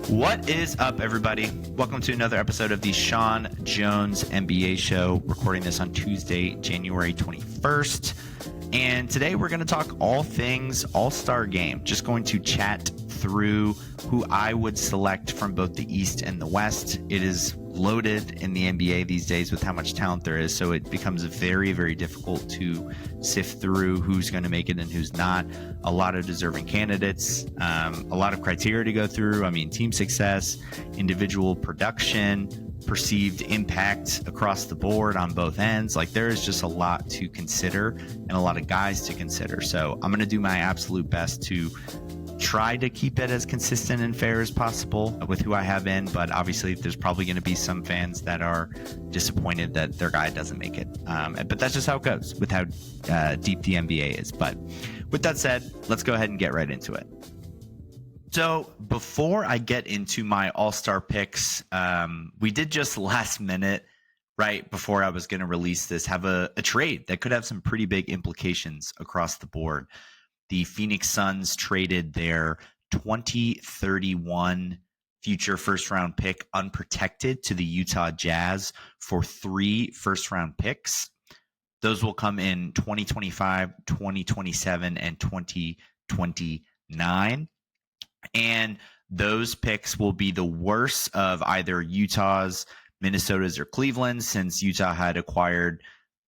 What is up, everybody? Welcome to another episode of the Sean Jones NBA Show, recording this on Tuesday, January 21st. And today we're going to talk all things All-Star Game. Just going to chat through who I would select from both the East and the West. It is loaded in the NBA these days with how much talent there is, so it becomes very, very difficult to sift through who's going to make it and who's not. A lot of deserving candidates, a lot of criteria to go through. I mean, team success, individual production, perceived impact across the board on both ends. Like, there is just a lot to consider and a lot of guys to consider. So I'm going to do my absolute best to try to keep it as consistent and fair as possible with who I have in, but obviously there's probably going to be some fans that are disappointed that their guy doesn't make it. But that's just how it goes with how deep the NBA is. But with that said, let's go ahead and get right into it. So before I get into my all-star picks, we did just last minute, right before I was going to release this, have a trade that could have some pretty big implications across the board. The Phoenix Suns traded their 2031 future first-round pick unprotected to the Utah Jazz for 3 first-round picks. Those will come in 2025, 2027, and 2029. And those picks will be the worst of either Utah's, Minnesota's, or Cleveland's, since Utah had acquired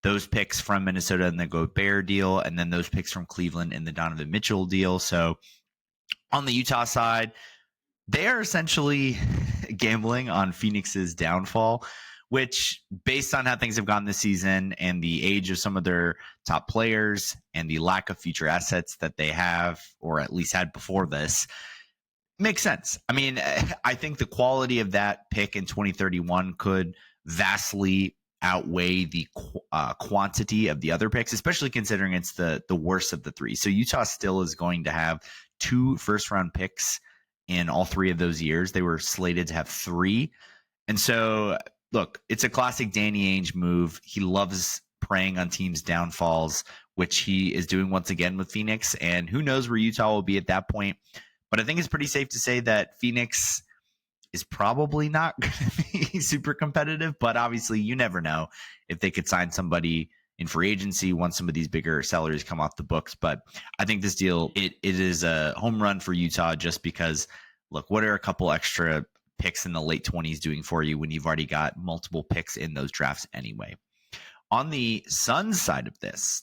those picks from Minnesota in the Gobert deal, and then those picks from Cleveland in the Donovan Mitchell deal. So on the Utah side, they are essentially gambling on Phoenix's downfall, which, based on how things have gone this season and the age of some of their top players and the lack of future assets that they have, or at least had before this, makes sense. I mean, I think the quality of that pick in 2031 could vastly outweigh the quantity of the other picks, especially considering it's the worst of the 3. So Utah still is going to have 2 first-round picks in all 3 of those years. They were slated to have 3. And so, look, it's a classic Danny Ainge move. He loves preying on teams' downfalls, which he is doing once again with Phoenix. And who knows where Utah will be at that point. But I think it's pretty safe to say that Phoenix is probably not going to be super competitive, but obviously you never know if they could sign somebody in free agency once some of these bigger salaries come off the books. But I think this deal, it is a home run for Utah, just because, look, what are a couple extra picks in the late 20s doing for you when you've already got multiple picks in those drafts anyway? On the Suns side of this,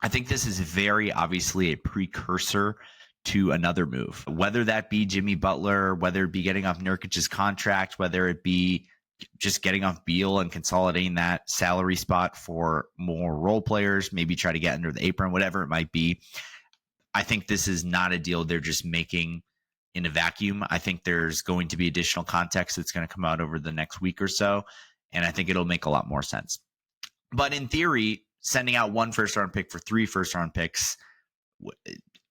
I think this is very obviously a precursor to another move, whether that be Jimmy Butler, whether it be getting off Nurkic's contract, whether it be just getting off Beal and consolidating that salary spot for more role players, maybe try to get under the apron, whatever it might be. I think this is not a deal they're just making in a vacuum. I think there's going to be additional context that's going to come out over the next week or so, and I think it'll make a lot more sense. But in theory, sending out 1 first-round pick for 3 first-round picks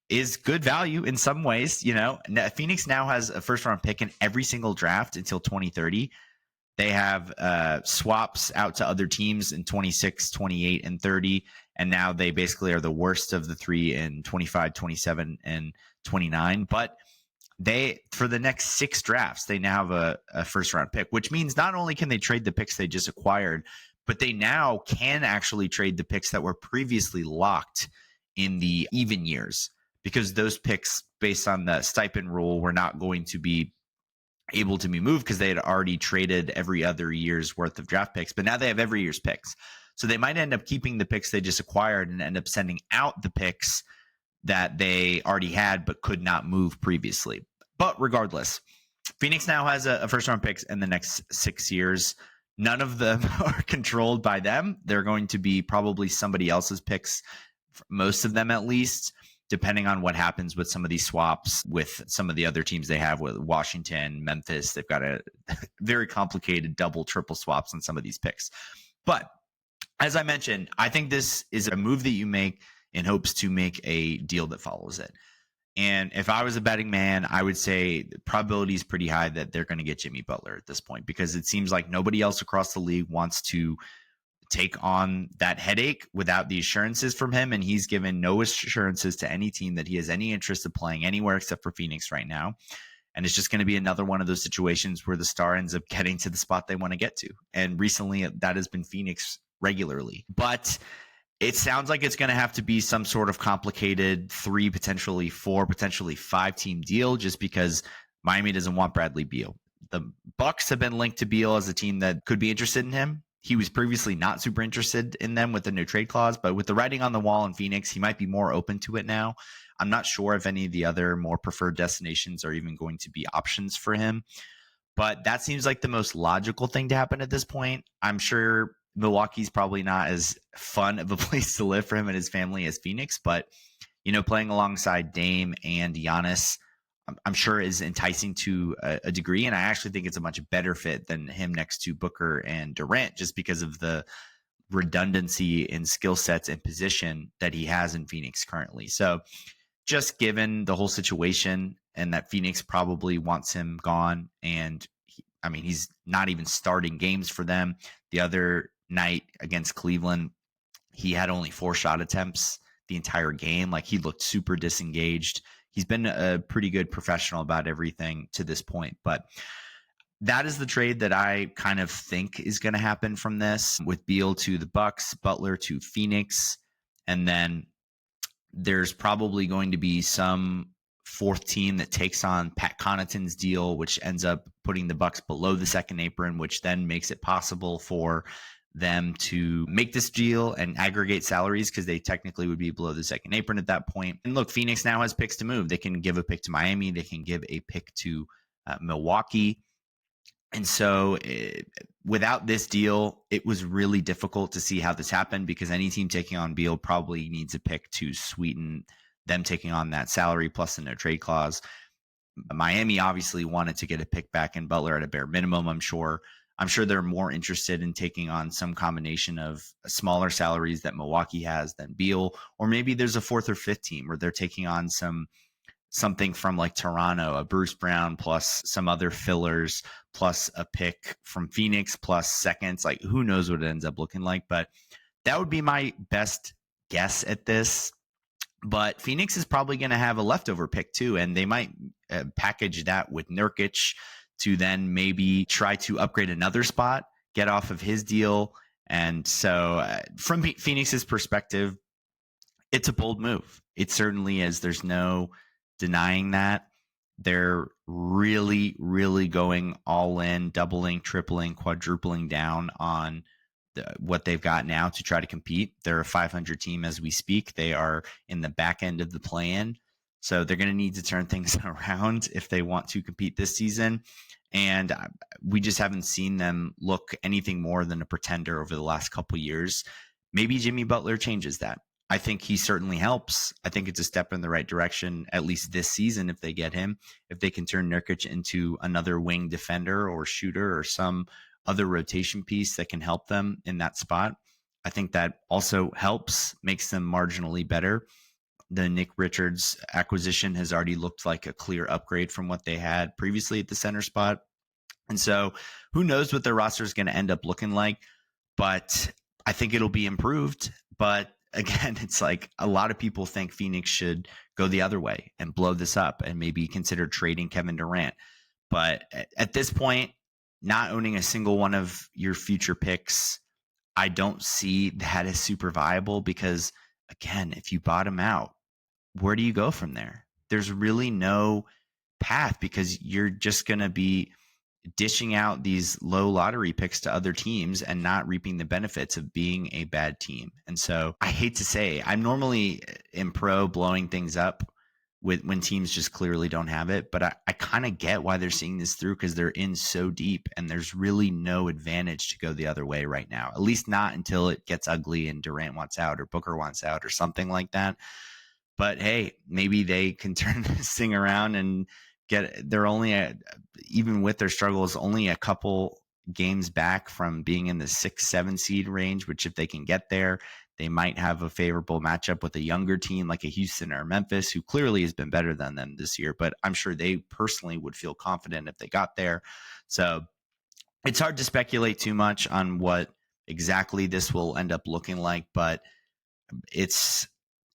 is good value in some ways. You know, Phoenix now has a first-round pick in every single draft until 2030. They have swaps out to other teams in 26, 28, and 30. And now they basically are the worst of the 3 in 25, 27, and 29. But for the next 6 drafts, they now have a first-round pick, which means not only can they trade the picks they just acquired, but they now can actually trade the picks that were previously locked in the even years, because those picks, based on the stipend rule, were not going to be able to be moved because they had already traded every other year's worth of draft picks. But now they have every year's picks. So they might end up keeping the picks they just acquired and end up sending out the picks that they already had but could not move previously. But regardless, Phoenix now has a first-round picks in the next 6 years. None of them are controlled by them. They're going to be probably somebody else's picks, most of them at least, depending on what happens with some of these swaps with some of the other teams they have, with Washington, Memphis. They've got a very complicated double, triple swaps on some of these picks. But as I mentioned, I think this is a move that you make in hopes to make a deal that follows it. And if I was a betting man, I would say the probability is pretty high that they're going to get Jimmy Butler at this point, because it seems like nobody else across the league wants to take on that headache without the assurances from him. And he's given no assurances to any team that he has any interest of playing anywhere except for Phoenix right now. And it's just going to be another one of those situations where the star ends up getting to the spot they want to get to. And recently that has been Phoenix regularly. But it sounds like it's going to have to be some sort of complicated 3, potentially 4, potentially 5 team deal, just because Miami doesn't want Bradley Beal. The Bucks have been linked to Beal as a team that could be interested in him. He was previously not super interested in them with the no trade clause, but with the writing on the wall in Phoenix, he might be more open to it now. I'm not sure if any of the other more preferred destinations are even going to be options for him, but that seems like the most logical thing to happen at this point. I'm sure Milwaukee's probably not as fun of a place to live for him and his family as Phoenix, but playing alongside Dame and Giannis, I'm sure is enticing to a degree. And I actually think it's a much better fit than him next to Booker and Durant, just because of the redundancy in skill sets and position that he has in Phoenix currently. So just given the whole situation and that Phoenix probably wants him gone, and he's not even starting games for them. The other night against Cleveland, he had only 4 shot attempts the entire game. Like, he looked super disengaged. He's been a pretty good professional about everything to this point, but that is the trade that I kind of think is going to happen from this, with Beal to the Bucks, Butler to Phoenix, and then there's probably going to be some 4th team that takes on Pat Connaughton's deal, which ends up putting the Bucks below the second apron, which then makes it possible for them to make this deal and aggregate salaries, because they technically would be below the second apron at that point. And look, Phoenix now has picks to move. They can give a pick to Miami. They can give a pick to Milwaukee. And so without this deal, it was really difficult to see how this happened, because any team taking on Beal probably needs a pick to sweeten them taking on that salary plus the no trade clause. Miami obviously wanted to get a pick back in Butler at a bare minimum, I'm sure. I'm sure they're more interested in taking on some combination of smaller salaries that Milwaukee has than Beal, or maybe there's a 4th or 5th team where they're taking on something from like Toronto, a Bruce Brown plus some other fillers, plus a pick from Phoenix, plus seconds. Like, who knows what it ends up looking like, but that would be my best guess at this. But Phoenix is probably going to have a leftover pick too, and they might package that with Nurkic to then maybe try to upgrade another spot, get off of his deal. And so from Phoenix's perspective, it's a bold move. It certainly is. There's no denying that. They're really, really going all in, doubling, tripling, quadrupling down on what they've got now to try to compete. They're a 500 team as we speak. They are in the back end of the play-in. So they're going to need to turn things around if they want to compete this season. And we just haven't seen them look anything more than a pretender over the last couple of years. Maybe Jimmy Butler changes that. I think he certainly helps. I think it's a step in the right direction, at least this season, if they get him. If they can turn Nurkic into another wing defender or shooter or some other rotation piece that can help them in that spot, I think that also helps, makes them marginally better. The Nick Richards acquisition has already looked like a clear upgrade from what they had previously at the center spot. And so who knows what their roster is going to end up looking like, but I think it'll be improved. But again, it's like a lot of people think Phoenix should go the other way and blow this up and maybe consider trading Kevin Durant. But at this point, not owning a single one of your future picks, I don't see that as super viable, because again, if you bottom out, where do you go from there? There's really no path, because you're just going to be dishing out these low lottery picks to other teams and not reaping the benefits of being a bad team. And so I hate to say, I'm normally in pro blowing things up when teams just clearly don't have it, but I kind of get why they're seeing this through, because they're in so deep and there's really no advantage to go the other way right now, at least not until it gets ugly and Durant wants out or Booker wants out or something like that. But hey, maybe they can turn this thing around and they're only even with their struggles, only a couple games back from being in the 6-7 seed range, which if they can get there, they might have a favorable matchup with a younger team like a Houston or Memphis, who clearly has been better than them this year. But I'm sure they personally would feel confident if they got there. So it's hard to speculate too much on what exactly this will end up looking like, but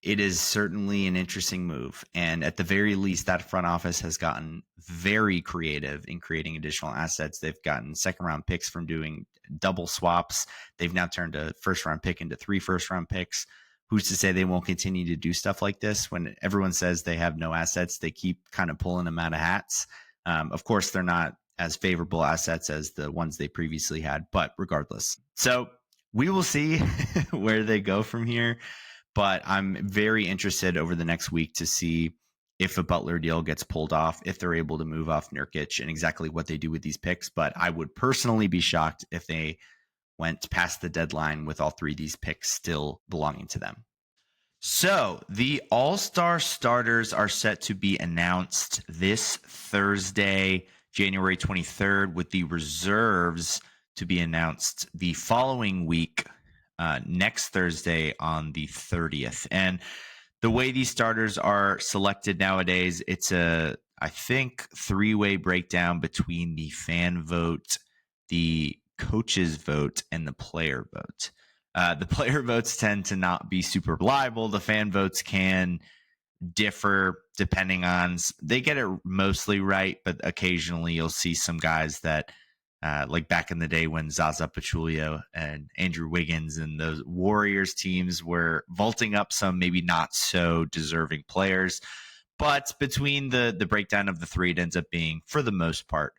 it is certainly an interesting move. And at the very least, that front office has gotten very creative in creating additional assets. They've gotten second round picks from doing double swaps. They've now turned a first round pick into 3 first round picks. Who's to say they won't continue to do stuff like this? When everyone says they have no assets, they keep kind of pulling them out of hats. Of course, they're not as favorable assets as the ones they previously had, but regardless. So we will see where they go from here. But I'm very interested over the next week to see if a Butler deal gets pulled off, if they're able to move off Nurkic, and exactly what they do with these picks. But I would personally be shocked if they went past the deadline with all 3 of these picks still belonging to them. So the All-Star starters are set to be announced this Thursday, January 23rd, with the reserves to be announced the following week, next Thursday on the 30th. And the way these starters are selected nowadays, it's I think, 3-way breakdown between the fan vote, the coaches vote, and the player vote. The player votes tend to not be super reliable. The fan votes can differ depending on, they get it mostly right, but occasionally you'll see some guys that like back in the day when Zaza Pachulia and Andrew Wiggins and those Warriors teams were vaulting up some maybe not so deserving players. But between the breakdown of the 3, it ends up being, for the most part,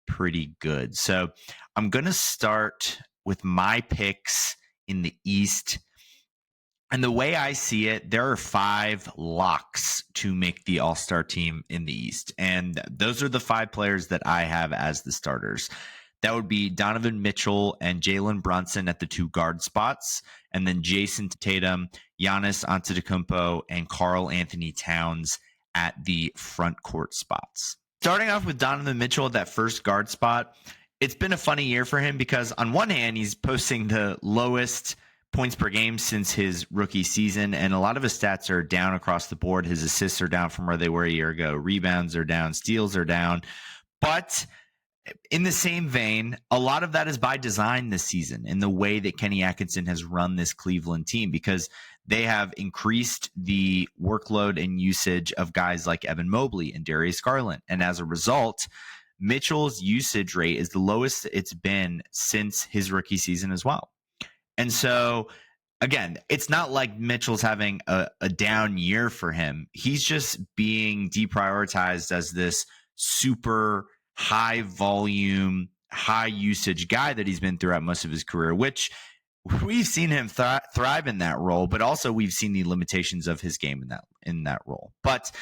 pretty good. So I'm going to start with my picks in the East. And the way I see it, there are 5 locks to make the All-Star team in the East. And those are the 5 players that I have as the starters. That would be Donovan Mitchell and Jalen Brunson at the 2 guard spots, and then Jason Tatum, Giannis Antetokounmpo, and Karl Anthony Towns at the front court spots. Starting off with Donovan Mitchell at that first guard spot, it's been a funny year for him because on one hand, he's posting the lowest points per game since his rookie season, and a lot of his stats are down across the board. His assists are down from where they were a year ago. Rebounds are down. Steals are down. But in the same vein, a lot of that is by design this season in the way that Kenny Atkinson has run this Cleveland team, because they have increased the workload and usage of guys like Evan Mobley and Darius Garland. And as a result, Mitchell's usage rate is the lowest it's been since his rookie season as well. And so, again, it's not like Mitchell's having a down year for him. He's just being deprioritized as this super high volume, high usage guy that he's been throughout most of his career, which we've seen him thrive in that role, but also we've seen the limitations of his game in that role. But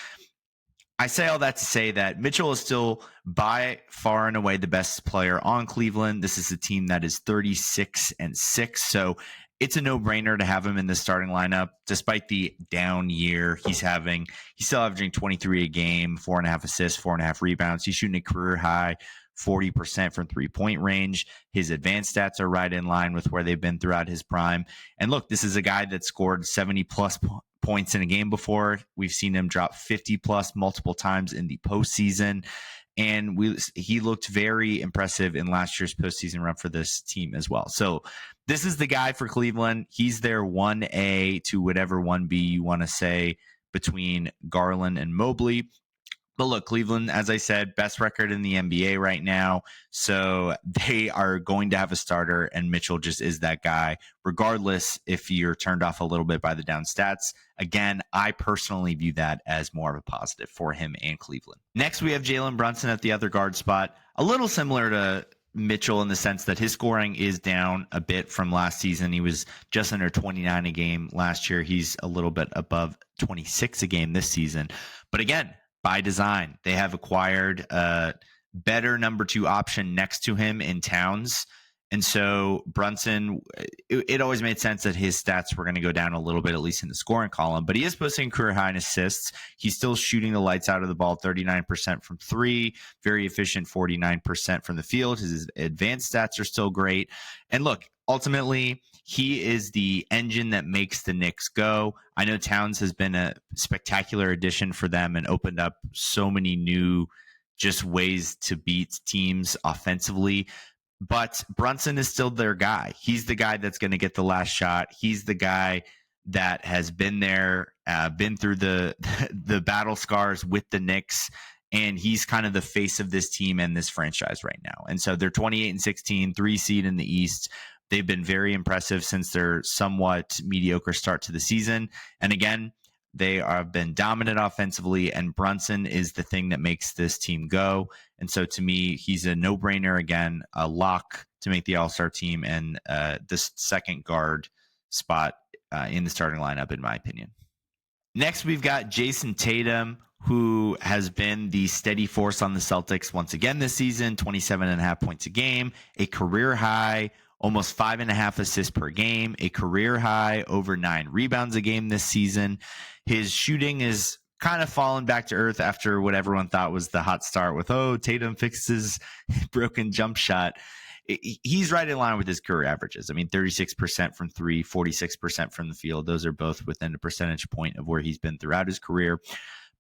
I say all that to say that Mitchell is still by far and away the best player on Cleveland. This is a team that is 36-6, so it's a no-brainer to have him in the starting lineup. Despite the down year he's having, he's still averaging 23 a game, 4.5 assists, 4.5 rebounds. He's shooting a career high 40% from three-point range. His advanced stats are right in line with where they've been throughout his prime. And look, this is a guy that scored 70-plus points in a game before. We've seen him drop 50-plus multiple times in the postseason. And he looked very impressive in last year's postseason run for this team as well. So this is the guy for Cleveland. He's their 1A to whatever 1B you want to say between Garland and Mobley. But look, Cleveland, as I said, best record in the NBA right now. So they are going to have a starter, and Mitchell just is that guy, regardless if you're turned off a little bit by the down stats. Again, I personally view that as more of a positive for him and Cleveland. Next, we have Jalen Brunson at the other guard spot. A little similar to Mitchell in the sense that his scoring is down a bit from last season. He was just under 29 a game last year. He's a little bit above 26 a game this season. But again, by design, they have acquired a better number 2 option next to him in Towns. And so Brunson, it always made sense that his stats were going to go down a little bit, at least in the scoring column, but he is posting career high in assists. He's still shooting the lights out of the ball, 39% from 3, very efficient, 49% from the field. His advanced stats are still great. And look, ultimately, he is the engine that makes the Knicks go. I know Towns has been a spectacular addition for them and opened up so many new just ways to beat teams offensively. But Brunson is still their guy. He's the guy that's going to get the last shot. He's the guy that has been there, been through the the battle scars with the Knicks, and he's kind of the face of this team and this franchise right now. And so they're 28-16, 3 seed in the East. They've been very impressive since their somewhat mediocre start to the season. And again, they have been dominant offensively, and Brunson is the thing that makes this team go. And so to me, he's a no-brainer again, a lock to make the All-Star team and the second guard spot in the starting lineup, in my opinion. Next, we've got Jason Tatum, who has been the steady force on the Celtics once again this season, 27.5 points a game, a career high, almost 5.5 assists per game, a career high, over 9 rebounds a game this season. His shooting is kind of fallen back to earth after what everyone thought was the hot start with, Tatum fixes broken jump shot. He's right in line with his career averages. I mean, 36% from 3, 46% from the field. Those are both within a percentage point of where he's been throughout his career.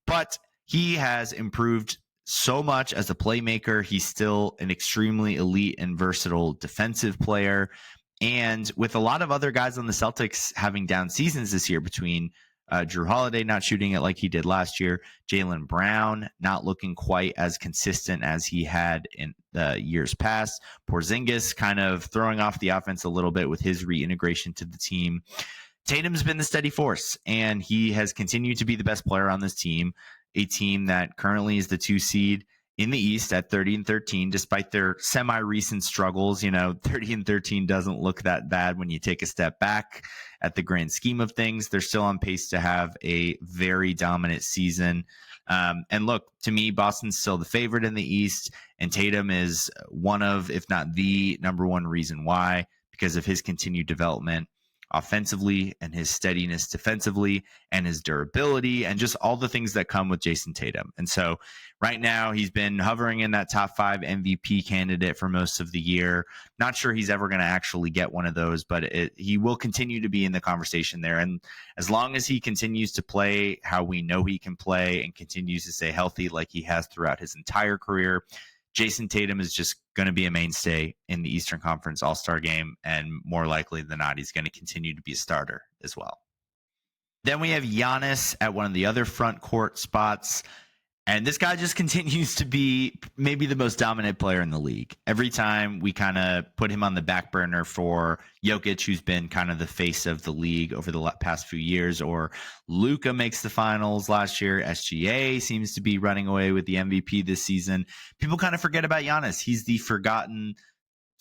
But he has improved so much as a playmaker. He's still an extremely elite and versatile defensive player. And with a lot of other guys on the Celtics having down seasons this year, between Drew Holiday not shooting it like he did last year, Jaylen Brown not looking quite as consistent as he had in the years past, Porzingis kind of throwing off the offense a little bit with his reintegration to the team. Tatum's been the steady force, and he has continued to be the best player on this team, a team that currently is the 2 seed in the East at 30-13, despite their semi-recent struggles. 30-13 doesn't look that bad when you take a step back at the grand scheme of things. They're still on pace to have a very dominant season. And look, to me, Boston's still the favorite in the East, and Tatum is one of, if not the number one reason why, because of his continued development offensively and his steadiness defensively and his durability and just all the things that come with Jason Tatum. And so right now he's been hovering in that top 5 MVP candidate for most of the year. Not sure he's ever going to actually get one of those, but he will continue to be in the conversation there. And as long as he continues to play how we know he can play and continues to stay healthy like he has throughout his entire career, Jason Tatum is just going to be a mainstay in the Eastern Conference All-Star game, and more likely than not, he's going to continue to be a starter as well. Then we have Giannis at one of the other front court spots, and this guy just continues to be maybe the most dominant player in the league. Every time we kind of put him on the back burner for Jokic, who's been kind of the face of the league over the past few years, or Luka makes the finals last year, SGA seems to be running away with the MVP this season, people kind of forget about Giannis. He's the forgotten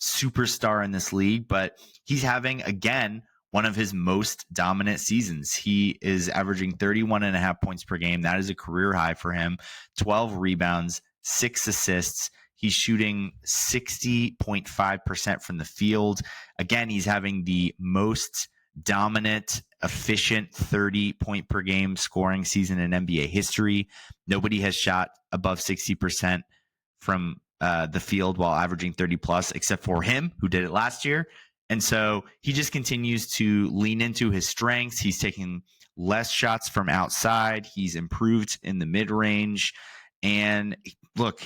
superstar in this league, but he's having, again, one of his most dominant seasons. He is averaging 31.5 points per game. That is a career high for him. 12 rebounds, 6 assists. He's shooting 60.5% from the field. Again, he's having the most dominant, efficient 30-point per game scoring season in NBA history. Nobody has shot above 60% from the field while averaging 30 plus, except for him, who did it last year. And so he just continues to lean into his strengths. He's taking less shots from outside. He's improved in the mid-range. And look,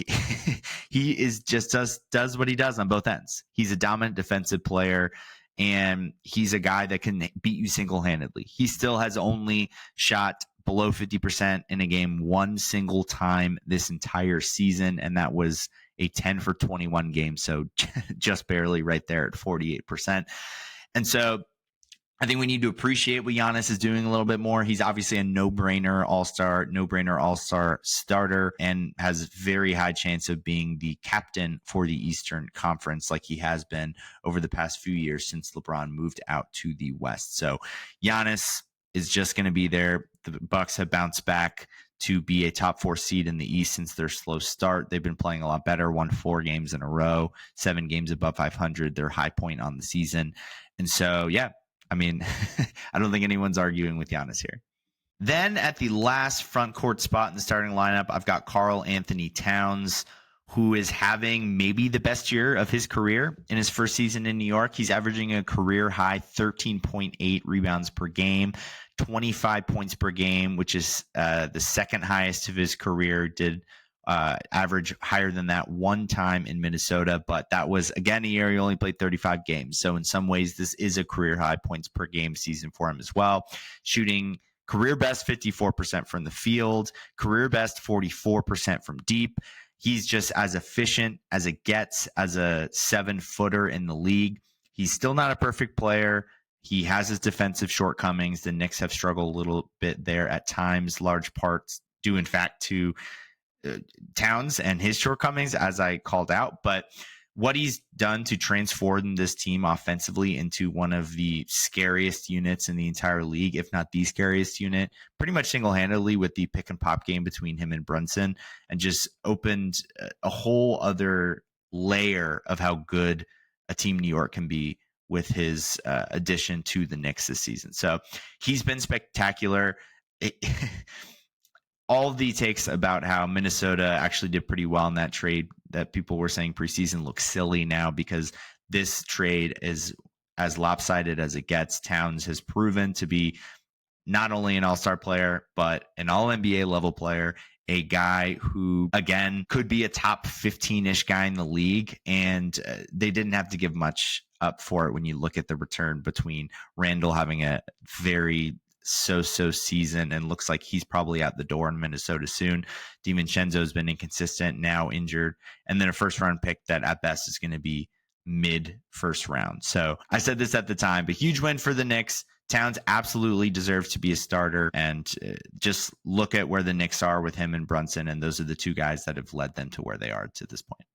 he is just does what he does on both ends. He's a dominant defensive player, and he's a guy that can beat you single-handedly. He still has only shot below 50% in a game one single time this entire season, and that was a 10 for 21 game. So just barely right there at 48%. And so I think we need to appreciate what Giannis is doing a little bit more. He's obviously a no-brainer all-star starter, and has very high chance of being the captain for the Eastern Conference like he has been over the past few years since LeBron moved out to the West. So Giannis is just going to be there. The Bucks have bounced back to be a top 4 seed in the East since their slow start. They've been playing a lot better, won 4 games in a row, 7 games above 500, their high point on the season. And so, yeah, I mean, I don't think anyone's arguing with Giannis here. Then at the last front court spot in the starting lineup, I've got Karl Anthony Towns, who is having maybe the best year of his career in his first season in New York. He's averaging a career high 13.8 rebounds per game, 25 points per game, which is the second highest of his career. Did average higher than that one time in Minnesota, but that was, again, a year he only played 35 games. So in some ways, this is a career high points per game season for him as well. Shooting career best 54% from the field, career best 44% from deep. He's just as efficient as it gets as a 7-footer in the league. He's still not a perfect player. He has his defensive shortcomings. The Knicks have struggled a little bit there at times, large parts due, in fact, to Towns and his shortcomings, as I called out. But what he's done to transform this team offensively into one of the scariest units in the entire league, if not the scariest unit, pretty much single-handedly with the pick and pop game between him and Brunson, and just opened a whole other layer of how good a team New York can be with his addition to the Knicks this season. So he's been spectacular. All of the takes about how Minnesota actually did pretty well in that trade that people were saying preseason looks silly now because this trade is as lopsided as it gets. Towns has proven to be not only an all-star player, but an all-NBA level player, a guy who, again, could be a top 15-ish guy in the league, and they didn't have to give much up for it when you look at the return between Randall having a very so-so season and looks like he's probably out the door in Minnesota soon. DiVincenzo's been inconsistent, now injured, and then a first-round pick that at best is going to be mid-first round. So I said this at the time, but huge win for the Knicks. Towns absolutely deserves to be a starter, and just look at where the Knicks are with him and Brunson, and those are the two guys that have led them to where they are to this point.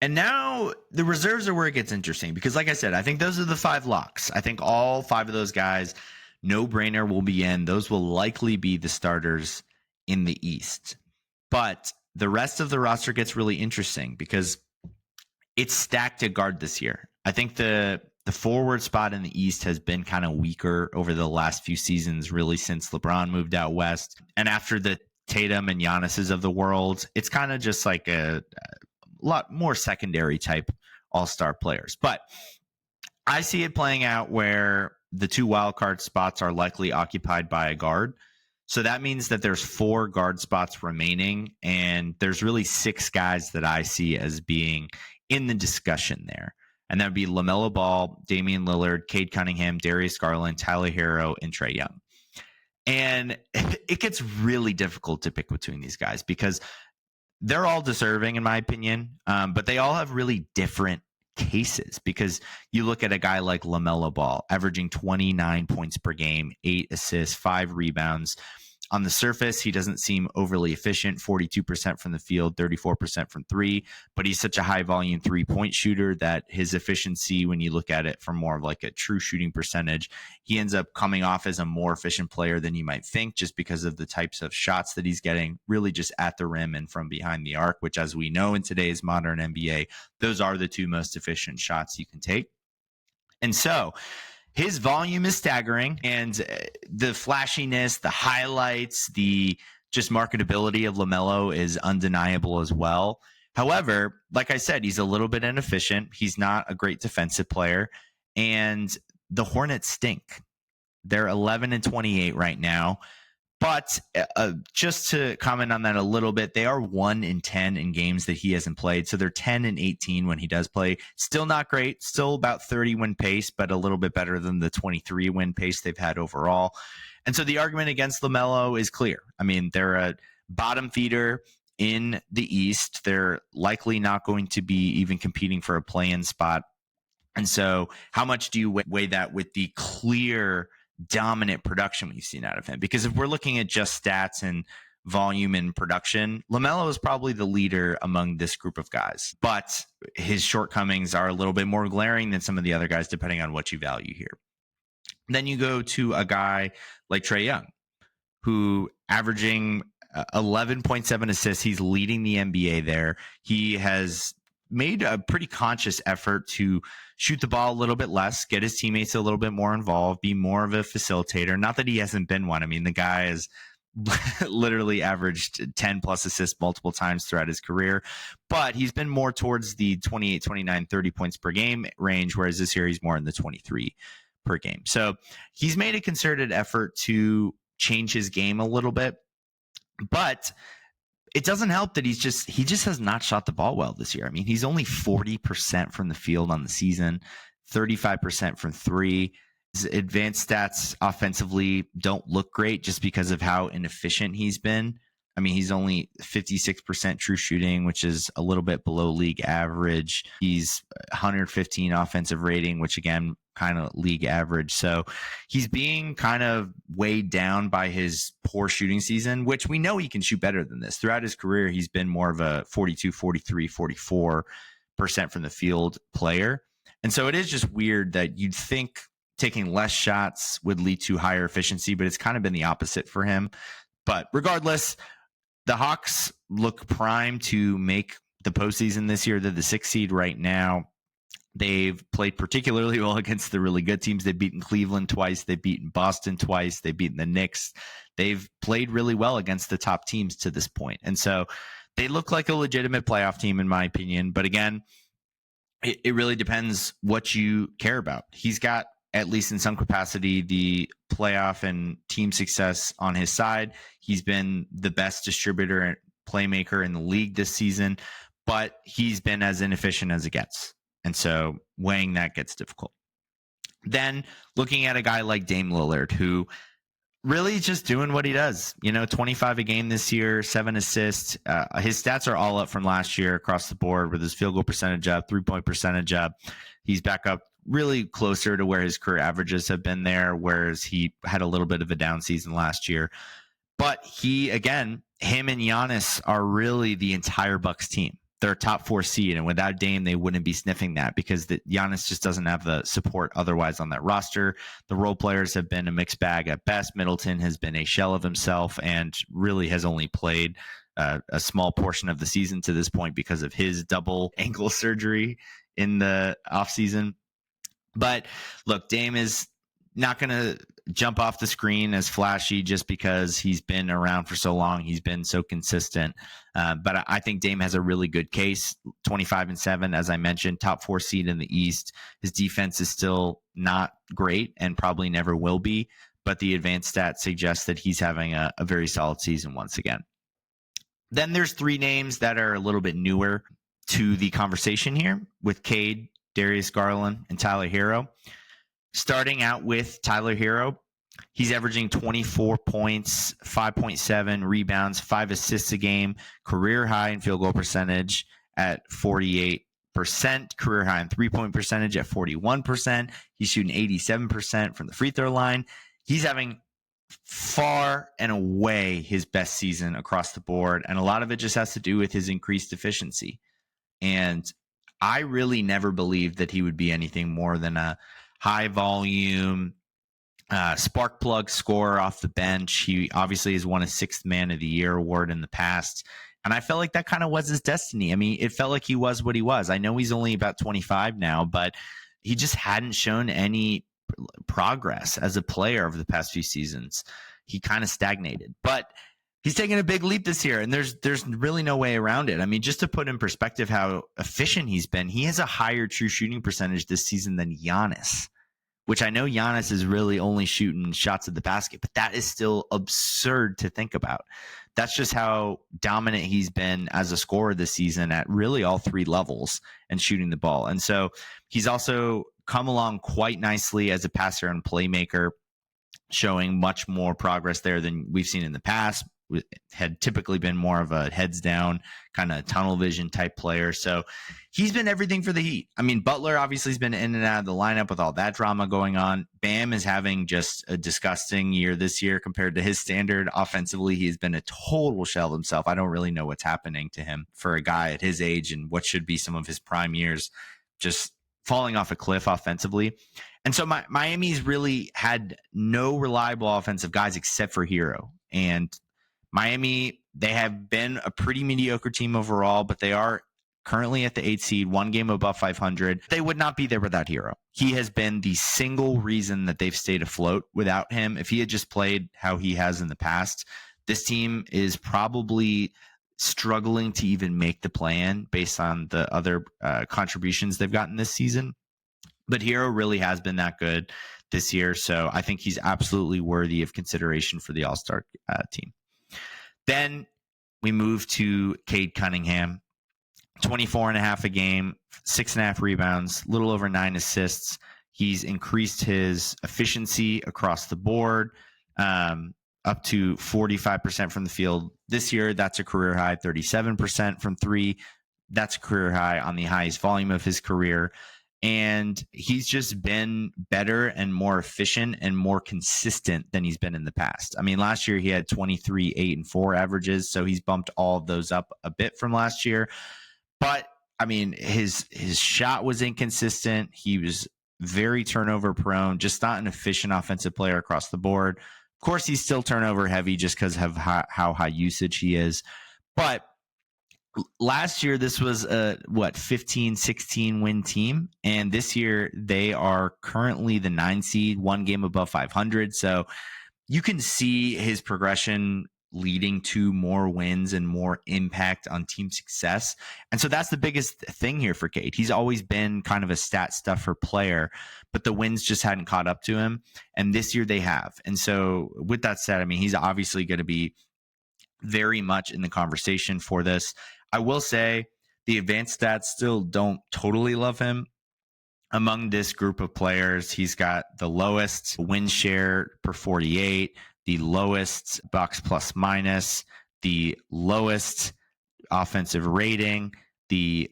And now the reserves are where it gets interesting because, like I said, I think those are the 5 locks. I think all 5 of those guys, no brainer, will be in. Those will likely be the starters in the East. But the rest of the roster gets really interesting because it's stacked at guard this year. I think the forward spot in the East has been kind of weaker over the last few seasons, really since LeBron moved out west. And after the Tatum and Giannis's of the world, it's kind of just like a lot more secondary type all-star players. But I see it playing out where the 2 wildcard spots are likely occupied by a guard. So that means that there's 4 guard spots remaining, and there's really 6 guys that I see as being in the discussion there. And that would be LaMelo Ball, Damian Lillard, Cade Cunningham, Darius Garland, Tyler Hero, and Trae Young. And it gets really difficult to pick between these guys because they're all deserving, in my opinion, but they all have really different cases because you look at a guy like LaMelo Ball averaging 29 points per game, 8 assists, 5 rebounds. On the surface, he doesn't seem overly efficient, 42% from the field, 34% from 3, but he's such a high volume 3-point shooter that his efficiency, when you look at it from more of like a true shooting percentage, he ends up coming off as a more efficient player than you might think just because of the types of shots that he's getting, really just at the rim and from behind the arc, which, as we know in today's modern NBA, those are the 2 most efficient shots you can take. And so his volume is staggering, and the flashiness, the highlights, the just marketability of LaMelo is undeniable as well. However, like I said, he's a little bit inefficient. He's not a great defensive player, and the Hornets stink. They're 11-28 right now. But just to comment on that a little bit, they are 1-10 in games that he hasn't played. So they're 10-18 when he does play. Still not great. Still about 30 win pace, but a little bit better than the 23 win pace they've had overall. And so the argument against LaMelo is clear. I mean, they're a bottom feeder in the East. They're likely not going to be even competing for a play-in spot. And so how much do you weigh that with the clear dominant production we've seen out of him? Because if we're looking at just stats and volume and production, LaMelo is probably the leader among this group of guys, but his shortcomings are a little bit more glaring than some of the other guys, depending on what you value here. Then you go to a guy like Trae Young, who averaging 11.7 assists. He's leading the NBA there. He has made a pretty conscious effort to shoot the ball a little bit less, get his teammates a little bit more involved, be more of a facilitator. Not that he hasn't been one. I mean, the guy has literally averaged 10 plus assists multiple times throughout his career, but he's been more towards the 28, 29, 30 points per game range, whereas this year he's more in the 23 per game. So he's made a concerted effort to change his game a little bit, but it doesn't help that he just has not shot the ball well this year. I mean, he's only 40% from the field on the season, 35% from three. His advanced stats offensively don't look great just because of how inefficient he's been. I mean, he's only 56% true shooting, which is a little bit below league average. He's 115 offensive rating, which again, kind of league average. So he's being kind of weighed down by his poor shooting season, which we know he can shoot better than this. Throughout his career, he's been more of a 42, 43, 44% from the field player. And so it is just weird that you'd think taking less shots would lead to higher efficiency, but it's kind of been the opposite for him. But regardless, the Hawks look primed to make the postseason this year. They're the 6th seed right now. They've played particularly well against the really good teams. They've beaten Cleveland twice. They've beaten Boston twice. They've beaten the Knicks. They've played really well against the top teams to this point. And so they look like a legitimate playoff team, in my opinion. But again, it really depends what you care about. He's got, at least in some capacity, the playoff and team success on his side. He's been the best distributor and playmaker in the league this season, but he's been as inefficient as it gets. And so weighing that gets difficult. Then looking at a guy like Dame Lillard, who really just doing what he does, 25 a game this year, 7 assists. His stats are all up from last year across the board with his field goal percentage up, 3-point percentage up. He's back up really closer to where his career averages have been there, whereas he had a little bit of a down season last year. But him and Giannis are really the entire Bucks team. They're a top 4 seed, and without Dame, they wouldn't be sniffing that because Giannis just doesn't have the support otherwise on that roster. The role players have been a mixed bag at best. Middleton has been a shell of himself and really has only played a small portion of the season to this point because of his double ankle surgery in the offseason. But look, Dame is not going to jump off the screen as flashy just because he's been around for so long. He's been so consistent. But I think Dame has a really good case. 25-7, as I mentioned, top 4 seed in the East. His defense is still not great and probably never will be. But the advanced stats suggest that he's having a very solid season once again. Then there's 3 names that are a little bit newer to the conversation here with Cade, Darius Garland, and Tyler Hero. Starting out with Tyler Hero, he's averaging 24 points, 5.7 rebounds, 5 assists a game, career high in field goal percentage at 48%, career high in 3-point percentage at 41%. He's shooting 87% from the free throw line. He's having far and away his best season across the board, and a lot of it just has to do with his increased efficiency. And I really never believed that he would be anything more than a high volume spark plug scorer off the bench. He obviously has won a 6th Man of the Year award in the past. And I felt like that kind of was his destiny. I mean, it felt like he was what he was. I know he's only about 25 now, but he just hadn't shown any progress as a player over the past few seasons. He kind of stagnated. But he's taking a big leap this year, and there's really no way around it. I mean, just to put in perspective how efficient he's been, he has a higher true shooting percentage this season than Giannis, which I know Giannis is really only shooting shots at the basket, but that is still absurd to think about. That's just how dominant he's been as a scorer this season at really all 3 levels and shooting the ball. And so he's also come along quite nicely as a passer and playmaker, showing much more progress there than we've seen in the past. Had typically been more of a heads down kind of tunnel vision type player. So he's been everything for the Heat. I mean, Butler obviously has been in and out of the lineup with all that drama going on. Bam is having just a disgusting year this year compared to his standard. Offensively, he's been a total shell of himself. I don't really know what's happening to him for a guy at his age and what should be some of his prime years, just falling off a cliff offensively. And so Miami's really had no reliable offensive guys except for Hero. And Miami, they have been a pretty mediocre team overall, but they are currently at the 8th seed, 1 game above 500. They would not be there without Hero. He has been the single reason that they've stayed afloat without him. If he had just played how he has in the past, this team is probably struggling to even make the play-in based on the other contributions they've gotten this season. But Hero really has been that good this year, so I think he's absolutely worthy of consideration for the All-Star team. Then we move to Cade Cunningham. 24 and a half a game, 6.5 rebounds, little over 9 assists. He's increased his efficiency across the board, up to 45% from the field this year. That's a career high. 37% from three. That's a career high on the highest volume of his career. And he's just been better and more efficient and more consistent than he's been in the past. I mean, last year he had 23, 8, and 4 averages. So he's bumped all of those up a bit from last year. But I mean, his shot was inconsistent. He was very turnover prone, just not an efficient offensive player across the board. Of course, he's still turnover heavy just because of how high usage he is. But last year, this was a 15, 16 win team. And this year, they are currently the 9 seed, 1 game above 500. So you can see his progression leading to more wins and more impact on team success. And so that's the biggest thing here for Cade. He's always been kind of a stat stuffer player, but the wins just hadn't caught up to him. And this year they have. And so with that said, I mean, he's obviously going to be very much in the conversation for this. I will say the advanced stats still don't totally love him. Among this group of players, he's got the lowest win share per 48, the lowest box plus minus, the lowest offensive rating, the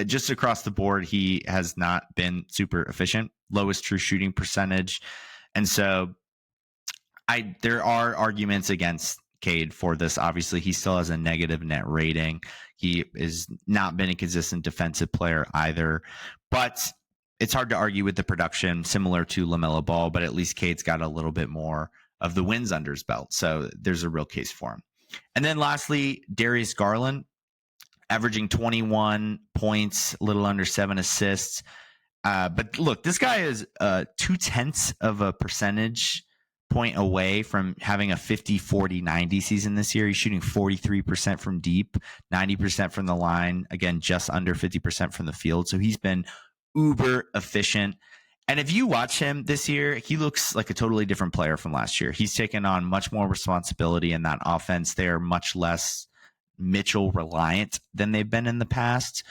just across the board, he has not been super efficient, lowest true shooting percentage. And so there are arguments against Cade for this. Obviously, he still has a negative net rating. He has not been a consistent defensive player either. But it's hard to argue with the production, similar to LaMelo Ball, but at least Cade's got a little bit more of the wins under his belt. So there's a real case for him. And then lastly, Darius Garland, averaging 21 points, a little under 7 assists. But look, this guy is 0.2 of a percentage point away from having a 50, 40, 90 season this year. He's shooting 43% from deep, 90% from the line. Again, just under 50% from the field. So he's been uber efficient. And if you watch him this year, he looks like a totally different player from last year. He's taken on much more responsibility in that offense. They're much less Mitchell reliant than they've been in the past.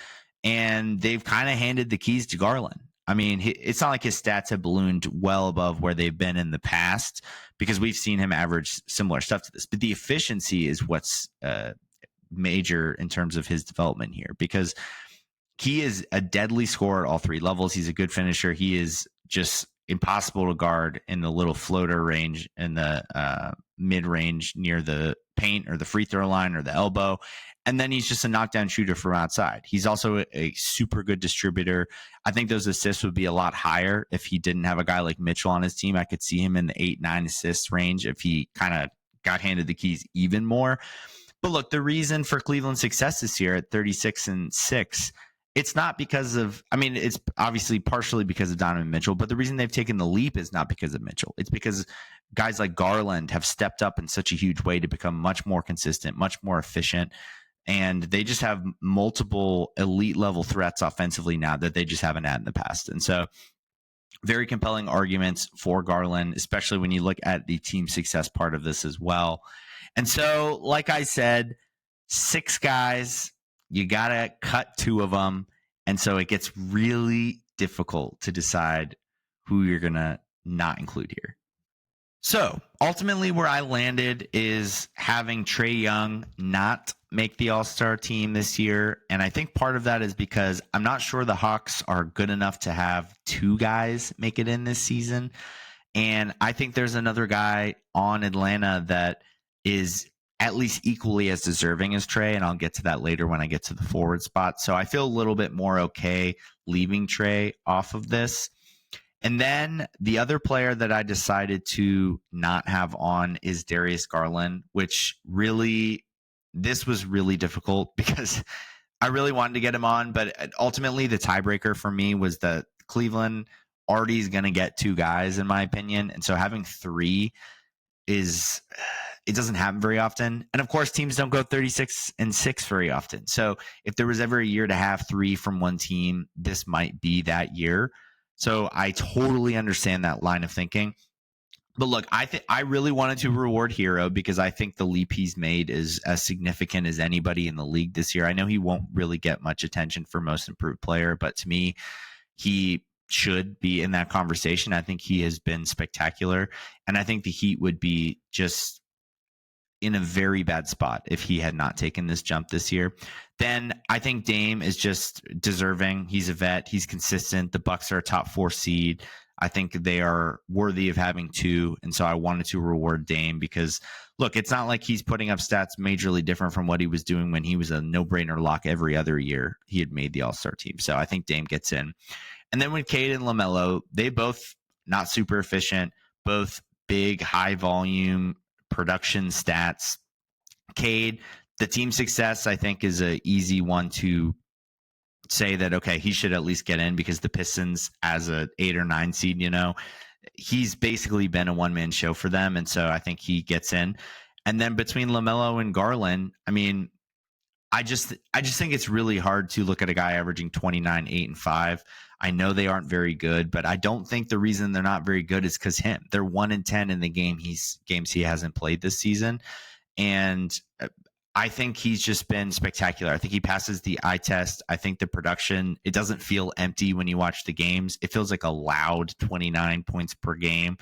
And they've kind of handed the keys to Garland. I mean, it's not like his stats have ballooned well above where they've been in the past, because we've seen him average similar stuff to this. But the efficiency is what's major in terms of his development here, because he is a deadly scorer at all 3 levels. He's a good finisher. He is just impossible to guard in the little floater range, in the mid range near the paint or the free throw line or the elbow. And then he's just a knockdown shooter from outside. He's also a super good distributor. I think those assists would be a lot higher if he didn't have a guy like Mitchell on his team. I could see him in the 8-9 assists range if he kind of got handed the keys even more. But look, the reason for Cleveland's success this year at 36-6, it's not because of, I mean, it's obviously partially because of Donovan Mitchell, but the reason they've taken the leap is not because of Mitchell. It's because guys like Garland have stepped up in such a huge way to become much more consistent, much more efficient. And they just have multiple elite level threats offensively now that they just haven't had in the past. And so very compelling arguments for Garland, especially when you look at the team success part of this as well. And so, like I said, 6 guys, you got to cut 2 of them. And so it gets really difficult to decide who you're going to not include here. So ultimately where I landed is having Trae Young not make the All-Star team this year. And I think part of that is because I'm not sure the Hawks are good enough to have 2 guys make it in this season. And I think there's another guy on Atlanta that is at least equally as deserving as Trae, and I'll get to that later when I get to the forward spot. So I feel a little bit more okay leaving Trae off of this. And then the other player that I decided to not have on is Darius Garland, which really, this was really difficult because I really wanted to get him on, but ultimately the tiebreaker for me was that Cleveland already is going to get 2 guys, in my opinion. And so having 3 it doesn't happen very often. And of course, teams don't go 36-6 very often. So if there was ever a year to have 3 from one team, this might be that year. So I totally understand that line of thinking. But look, I really wanted to reward Hero because I think the leap he's made is as significant as anybody in the league this year. I know he won't really get much attention for most improved player, but to me, he should be in that conversation. I think he has been spectacular, and I think the Heat would be just in a very bad spot if he had not taken this jump this year. Then I think Dame is just deserving. He's a vet. He's consistent. The Bucks are a top 4 seed. I think they are worthy of having 2, and so I wanted to reward Dame because look, it's not like he's putting up stats majorly different from what he was doing when he was a no-brainer lock every other year he had made the All-Star team. So I think Dame gets in. And then with Cade and LaMelo, they both not super efficient, both big, high volume production stats. Cade, the team success, I think, is an easy one to say that, okay, he should at least get in because the Pistons, as a 8 or 9 seed, he's basically been a one-man show for them. And so I think he gets in. And then between LaMelo and Garland, I mean, I just think it's really hard to look at a guy averaging 29, 8, and 5. I know they aren't very good, but I don't think the reason they're not very good is because him. They're 1-10 in the games he hasn't played this season. And I think he's just been spectacular. I think he passes the eye test. I think the production, it doesn't feel empty when you watch the games. It feels like a loud 29 points per game.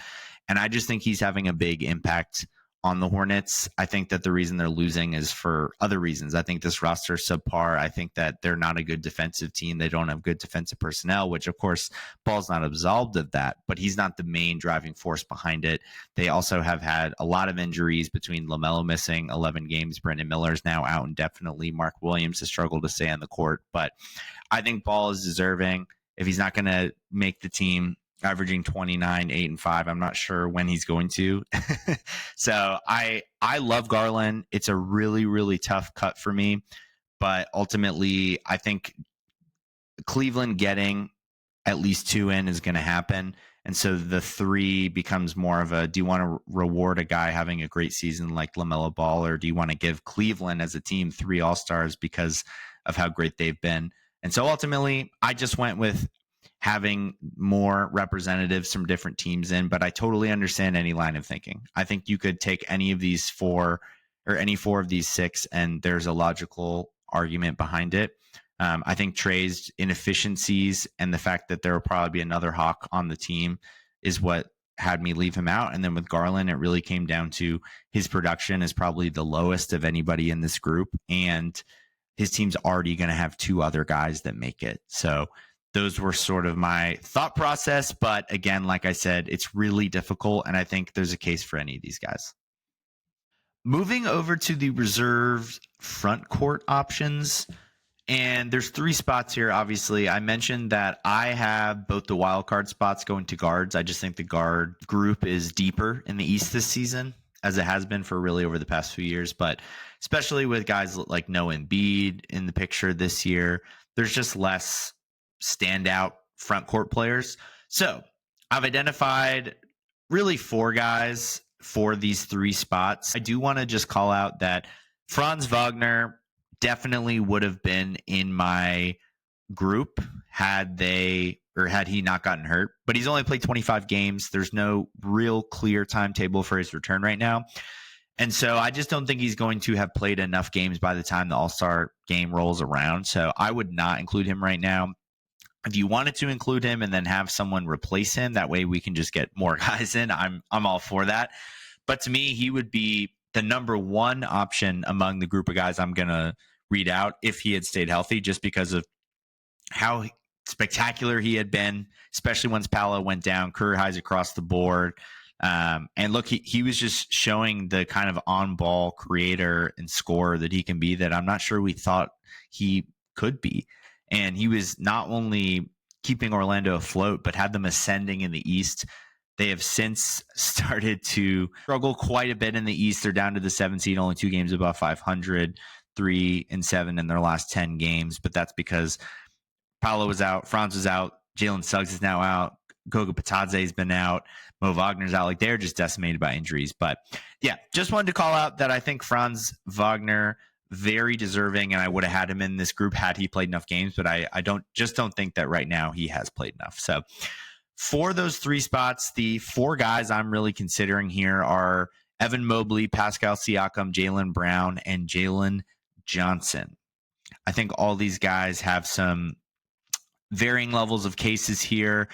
And I just think he's having a big impact on the Hornets. I think that the reason they're losing is for other reasons. I think this roster is subpar. I think that they're not a good defensive team. They don't have good defensive personnel, which of course Paul's not absolved of that, but he's not the main driving force behind it. They also have had a lot of injuries between LaMelo missing 11 games. Brandon Miller's now out indefinitely. Mark Williams has struggled to stay on the court, but I think Paul is deserving. If he's not going to make the team, averaging 29, 8, and 5. I'm not sure when he's going to. So I love Garland. It's a really, really tough cut for me. But ultimately, I think Cleveland getting at least 2 in is going to happen. And so the 3 becomes more of a, do you want to reward a guy having a great season like LaMelo Ball, or do you want to give Cleveland as a team 3 All-Stars because of how great they've been? And so ultimately, I just went with having more representatives from different teams in, but I totally understand any line of thinking. I think you could take any of these 4 or any 4 of these 6, and there's a logical argument behind it. I think Trey's inefficiencies and the fact that there will probably be another Hawk on the team is what had me leave him out. And then with Garland, it really came down to his production is probably the lowest of anybody in this group. And his team's already going to have 2 other guys that make it. So those were sort of my thought process. But again, like I said, it's really difficult. And I think there's a case for any of these guys. Moving over to the reserved front court options. And there's 3 spots here. Obviously, I mentioned that I have both the wild card spots going to guards. I just think the guard group is deeper in the East this season, as it has been for really over the past few years. But especially with guys like Noah Embiid in the picture this year, there's just less standout front court players. So I've identified really 4 guys for these 3 spots. I do want to just call out that Franz Wagner definitely would have been in my group had he not gotten hurt, but he's only played 25 games. There's no real clear timetable for his return right now. And so I just don't think he's going to have played enough games by the time the All-Star game rolls around. So I would not include him right now. If you wanted to include him and then have someone replace him, that way we can just get more guys in, I'm all for that. But to me, he would be the number 1 option among the group of guys I'm going to read out if he had stayed healthy, just because of how spectacular he had been, especially once Paolo went down, career highs across the board. And look, he was just showing the kind of on-ball creator and scorer that he can be that I'm not sure we thought he could be. And he was not only keeping Orlando afloat, but had them ascending in the East. They have since started to struggle quite a bit in the East. They're down to the 7th seed, only 2 games above 500, 3-7 in their last 10 games. But that's because Paolo was out, Franz was out, Jalen Suggs is now out, Goga Patadze has been out, Mo Wagner's out. Like, they're just decimated by injuries. But yeah, just wanted to call out that I think Franz Wagner, very deserving, and I would have had him in this group had he played enough games, but I don't think that right now he has played enough. So For those 3 spots, the 4 guys I'm really considering here are Evan Mobley, Pascal Siakam, Jaylen Brown, and Jalen Johnson. I think all these guys have some varying levels of cases here.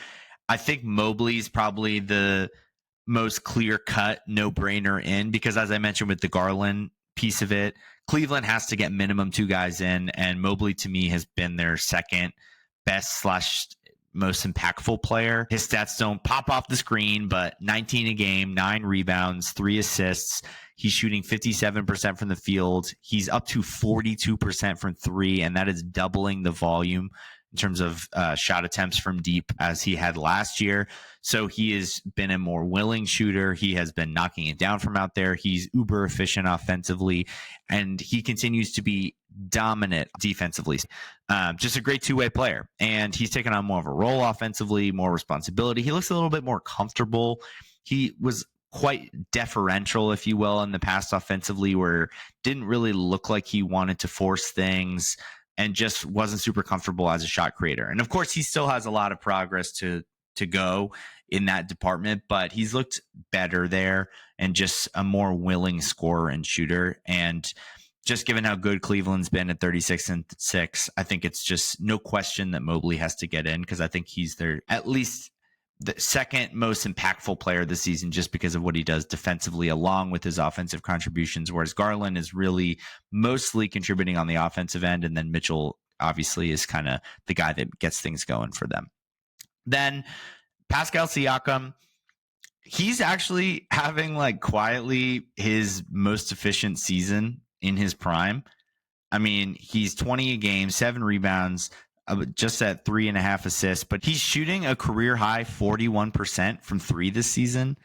I think Mobley's probably the most clear-cut no-brainer in, because as I mentioned with the Garland piece of it, Cleveland has to get minimum 2 guys in, and Mobley to me has been their second best / most impactful player. His stats don't pop off the screen, but 19 a game, 9 rebounds, 3 assists. He's shooting 57% from the field. He's up to 42% from 3, and that is doubling the volume in terms of shot attempts from deep as he had last year. So he has been a more willing shooter. He has been knocking it down from out there. He's uber efficient offensively, and he continues to be dominant defensively. Just a great 2-way player, and he's taken on more of a role offensively, more responsibility. He looks a little bit more comfortable. He was quite deferential, if you will, in the past offensively, where didn't really look like he wanted to force things and just wasn't super comfortable as a shot creator. And of course, he still has a lot of progress to go in that department, but he's looked better there and just a more willing scorer and shooter. And just given how good Cleveland's been at 36-6, I think it's just no question that Mobley has to get in, because I think he's their at least the second most impactful player this season, just because of what he does defensively along with his offensive contributions, whereas Garland is really mostly contributing on the offensive end, and then Mitchell obviously is kind of the guy that gets things going for them. Then Pascal Siakam, he's actually having like quietly his most efficient season in his prime. I mean, he's 20 a game, 7 rebounds, just at 3.5 assists, but he's shooting a career high 41% from 3 this season.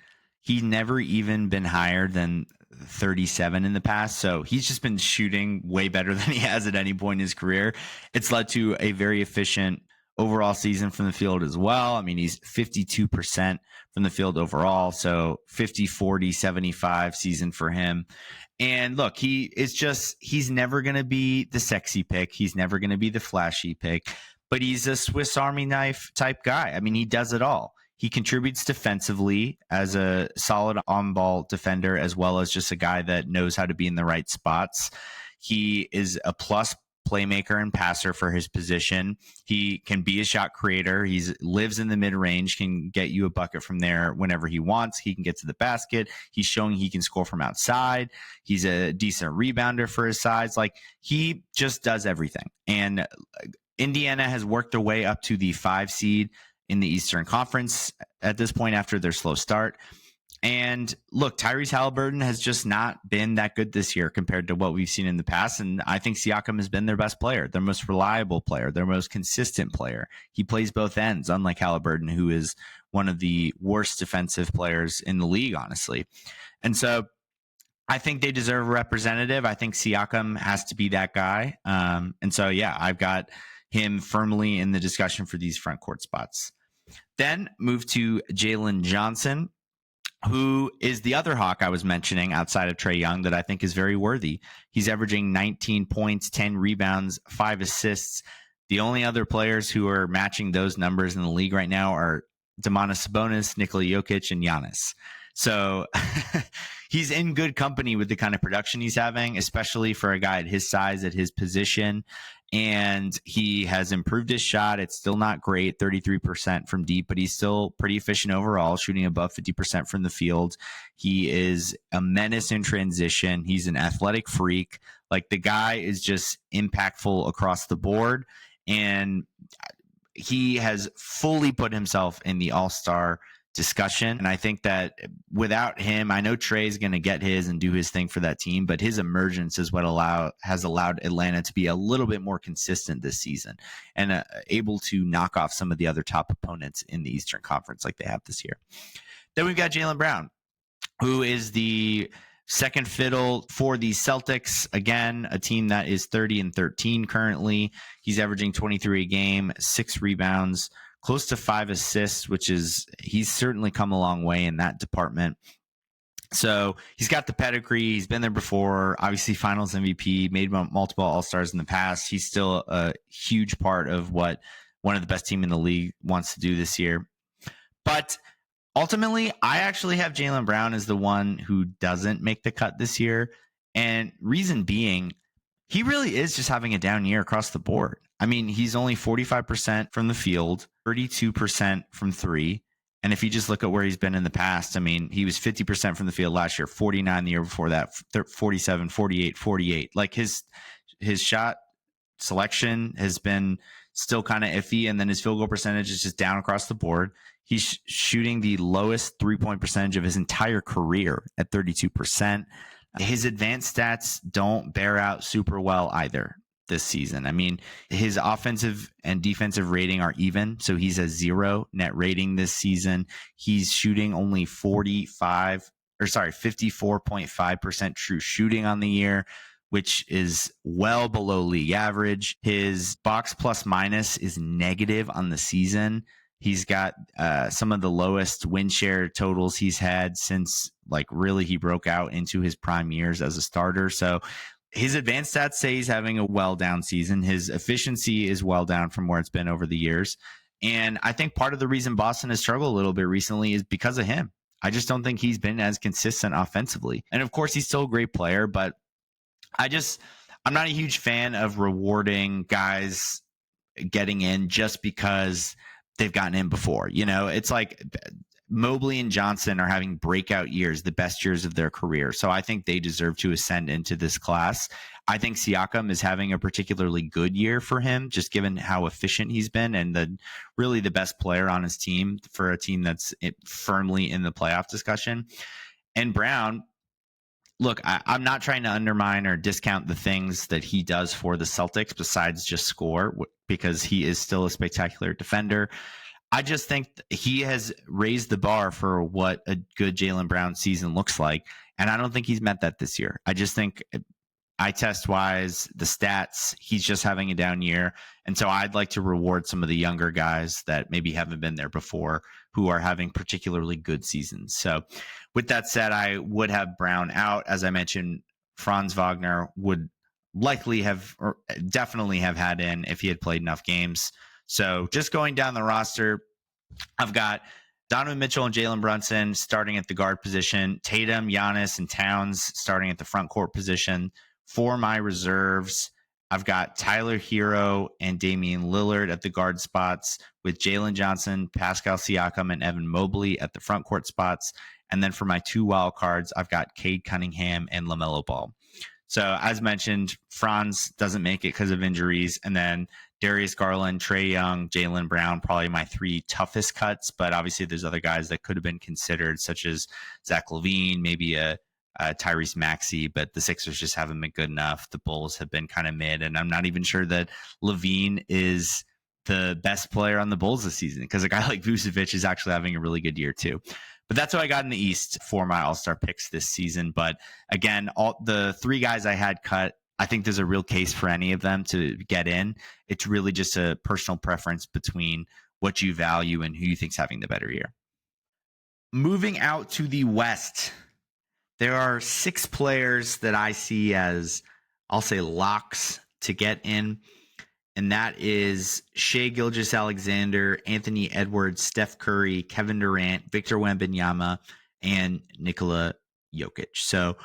He's never even been higher than 37 in the past. So he's just been shooting way better than he has at any point in his career. It's led to a very efficient overall season from the field as well. I mean, he's 52% from the field overall. So 50, 40, 75 season for him. And look, he's never going to be the sexy pick. He's never going to be the flashy pick, but he's a Swiss Army knife type guy. I mean, he does it all. He contributes defensively as a solid on-ball defender, as well as just a guy that knows how to be in the right spots. He is a plus playmaker and passer for his position. He can be a shot creator. He lives in the mid-range, can get you a bucket from there whenever he wants. He can get to the basket. He's showing he can score from outside. He's a decent rebounder for his size. Like, he just does everything. And Indiana has worked their way up to the 5 seed in the Eastern Conference at this point after their slow start. And look, Tyrese Halliburton has just not been that good this year compared to what we've seen in the past. And I think Siakam has been their best player, their most reliable player, their most consistent player. He plays both ends, unlike Halliburton, who is one of the worst defensive players in the league, honestly. And so I think they deserve a representative. I think Siakam has to be that guy. And so, yeah, I've got him firmly in the discussion for these front court spots. Then move to Jalen Johnson, who is the other Hawk I was mentioning outside of Trae Young that I think is very worthy. He's averaging 19 points, 10 rebounds, 5 assists. The only other players who are matching those numbers in the league right now are Domantas Sabonis, Nikola Jokic, and Giannis. So he's in good company with the kind of production he's having, especially for a guy at his size, at his position. And he has improved his shot. It's still not great, 33% from deep, but he's still pretty efficient overall, shooting above 50% from the field. He is a menace in transition. He's an athletic freak. Like, the guy is just impactful across the board. And he has fully put himself in the all-star discussion. And I think that without him, I know Trey's going to get his and do his thing for that team, but his emergence is what has allowed Atlanta to be a little bit more consistent this season and able to knock off some of the other top opponents in the Eastern Conference like they have this year. Then we've got Jaylen Brown, who is the second fiddle for the Celtics. Again, a team that is 30-13 currently. He's averaging 23 a game, 6 rebounds, close to 5 assists, he's certainly come a long way in that department. So he's got the pedigree. He's been there before, obviously finals MVP, made multiple All-Stars in the past. He's still a huge part of what one of the best teams in the league wants to do this year. But ultimately, I actually have Jaylen Brown as the one who doesn't make the cut this year. And reason being, he really is just having a down year across the board. I mean, he's only 45% from the field, 32% from three. And if you just look at where he's been in the past, I mean, he was 50% from the field last year, 49 the year before that, 47, 48, 48. Like his shot selection has been still kind of iffy, and then his field goal percentage is just down across the board. He's shooting the lowest 3-point percentage of his entire career at 32%. His advanced stats don't bear out super well either this season. I mean, his offensive and defensive rating are even, so he's a 0 net rating this season. He's shooting only 54.5% true shooting on the year, which is well below league average. His box plus minus is negative on the season. He's got some of the lowest win share totals he's had since like really he broke out into his prime years as a starter. So his advanced stats say he's having a well down season. His efficiency is well down from where it's been over the years. And I think part of the reason Boston has struggled a little bit recently is because of him. I just don't think he's been as consistent offensively. And of course, he's still a great player, but I'm not a huge fan of rewarding guys getting in just because they've gotten in before. You know, it's like Mobley and Johnson are having breakout years, the best years of their career. So I think they deserve to ascend into this class. I think Siakam is having a particularly good year for him, just given how efficient he's been and really the best player on his team for a team that's firmly in the playoff discussion. And Brown, look, I'm not trying to undermine or discount the things that he does for the Celtics besides just score, because he is still a spectacular defender. I just think he has raised the bar for what a good Jaylen Brown season looks like, and I don't think he's met that this year. I just think eye test wise, the stats, he's just having a down year. And so I'd like to reward some of the younger guys that maybe haven't been there before who are having particularly good seasons. So with that said, I would have Brown out. As I mentioned, Franz Wagner would likely have, or definitely have had in if he had played enough games. So just going down the roster, I've got Donovan Mitchell and Jalen Brunson starting at the guard position, Tatum, Giannis, and Towns starting at the front court position. For my reserves, I've got Tyler Hero and Damian Lillard at the guard spots, with Jalen Johnson, Pascal Siakam, and Evan Mobley at the front court spots. And then for my two wild cards, I've got Cade Cunningham and LaMelo Ball. So as mentioned, Franz doesn't make it because of injuries. And then Darius Garland, Trae Young, Jaylen Brown, probably my three toughest cuts. But obviously there's other guys that could have been considered, such as Zach LaVine, maybe a Tyrese Maxey, but the Sixers just haven't been good enough. The Bulls have been kind of mid, and I'm not even sure that LaVine is the best player on the Bulls this season, because a guy like Vucevic is actually having a really good year too. But that's what I got in the East for my All-Star picks this season. But again, all the three guys I had cut, I think there's a real case for any of them to get in. It's really just a personal preference between what you value and who you think's having the better year. Moving out to the West, there are 6 players that I see as, I'll say, locks to get in. And that is Shai Gilgeous-Alexander, Anthony Edwards, Steph Curry, Kevin Durant, Victor Wembanyama, and Nikola Jokic. So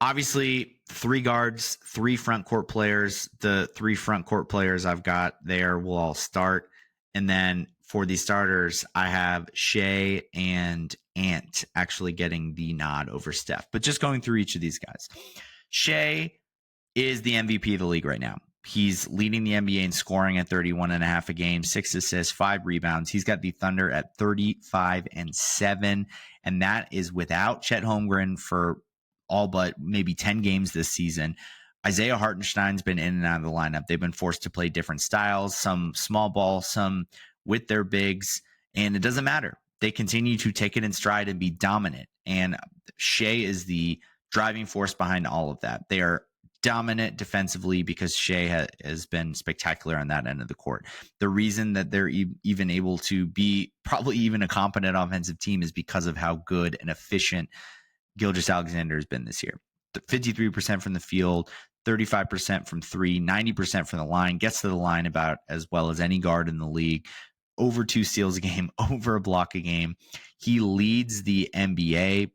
obviously 3 guards, 3 front court players. The 3 front court players I've got there will all start. And then for the starters, I have Shai and Ant actually getting the nod over Steph. But just going through each of these guys. Shai is the MVP of the league right now. He's leading the NBA in scoring at 31.5 a game, 6 assists, 5 rebounds. He's got the Thunder at 35-7, and that is without Chet Holmgren for all but maybe 10 games this season. Isaiah Hartenstein's been in and out of the lineup. They've been forced to play different styles, some small ball, some with their bigs, and it doesn't matter. They continue to take it in stride and be dominant, and Shai is the driving force behind all of that. They are dominant defensively because Shai has been spectacular on that end of the court. The reason that they're even able to be probably even a competent offensive team is because of how good and efficient Gilgeous-Alexander has been this year. 53% from the field, 35% from 3, 90% from the line, gets to the line about as well as any guard in the league. over 2 steals a game, over a block a game. He leads the NBA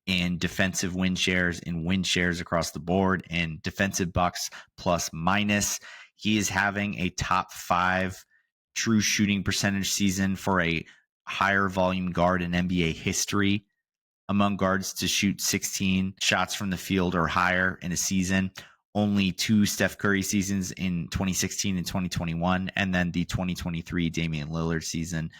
in defensive win shares, in win shares across the board, and defensive bucks plus minus. He is having a top 5 true shooting percentage season for a higher volume guard in NBA history among guards to shoot 16 shots from the field or higher in a season. Only 2 Steph Curry seasons in 2016 and 2021, and then the 2023 Damian Lillard season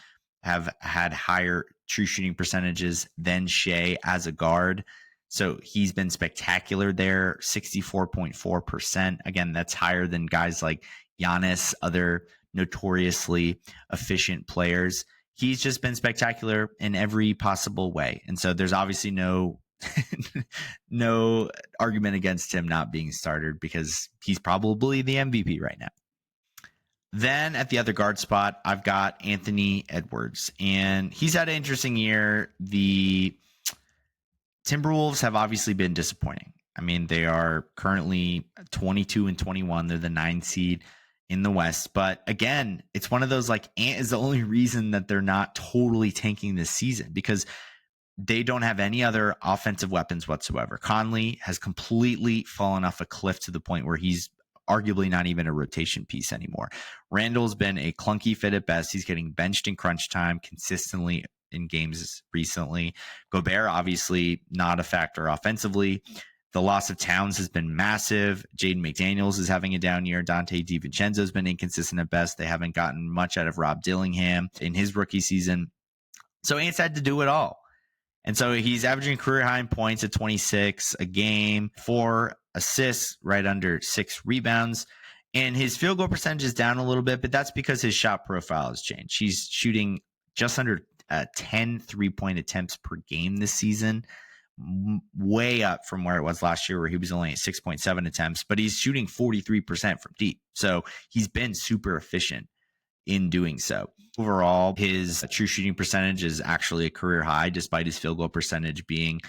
have had higher true shooting percentages than Shea as a guard. So he's been spectacular there, 64.4%. Again, that's higher than guys like Giannis, other notoriously efficient players. He's just been spectacular in every possible way. And so there's obviously no no argument against him not being started because he's probably the MVP right now. Then at the other guard spot, I've got Anthony Edwards, and he's had an interesting year. The Timberwolves have obviously been disappointing. I mean, they are currently 22-21. They're the 9 seed in the West. But again, it's one of those like Ant is the only reason that they're not totally tanking this season because they don't have any other offensive weapons whatsoever. Conley has completely fallen off a cliff to the point where he's arguably not even a rotation piece anymore. Randall's been a clunky fit at best. He's getting benched in crunch time consistently in games recently. Gobert, obviously not a factor offensively. The loss of Towns has been massive. Jaden McDaniels is having a down year. Dante DiVincenzo has been inconsistent at best. They haven't gotten much out of Rob Dillingham in his rookie season. So Ants had to do it all. And so he's averaging career high in points at 26 a game, 4 assists, right under 6 rebounds. And his field goal percentage is down a little bit, but that's because his shot profile has changed. He's shooting just under 10 3-point attempts per game this season, way up from where it was last year where he was only at 6.7 attempts, but he's shooting 43% from deep. So he's been super efficient in doing so. Overall, his true shooting percentage is actually a career high, despite his field goal percentage being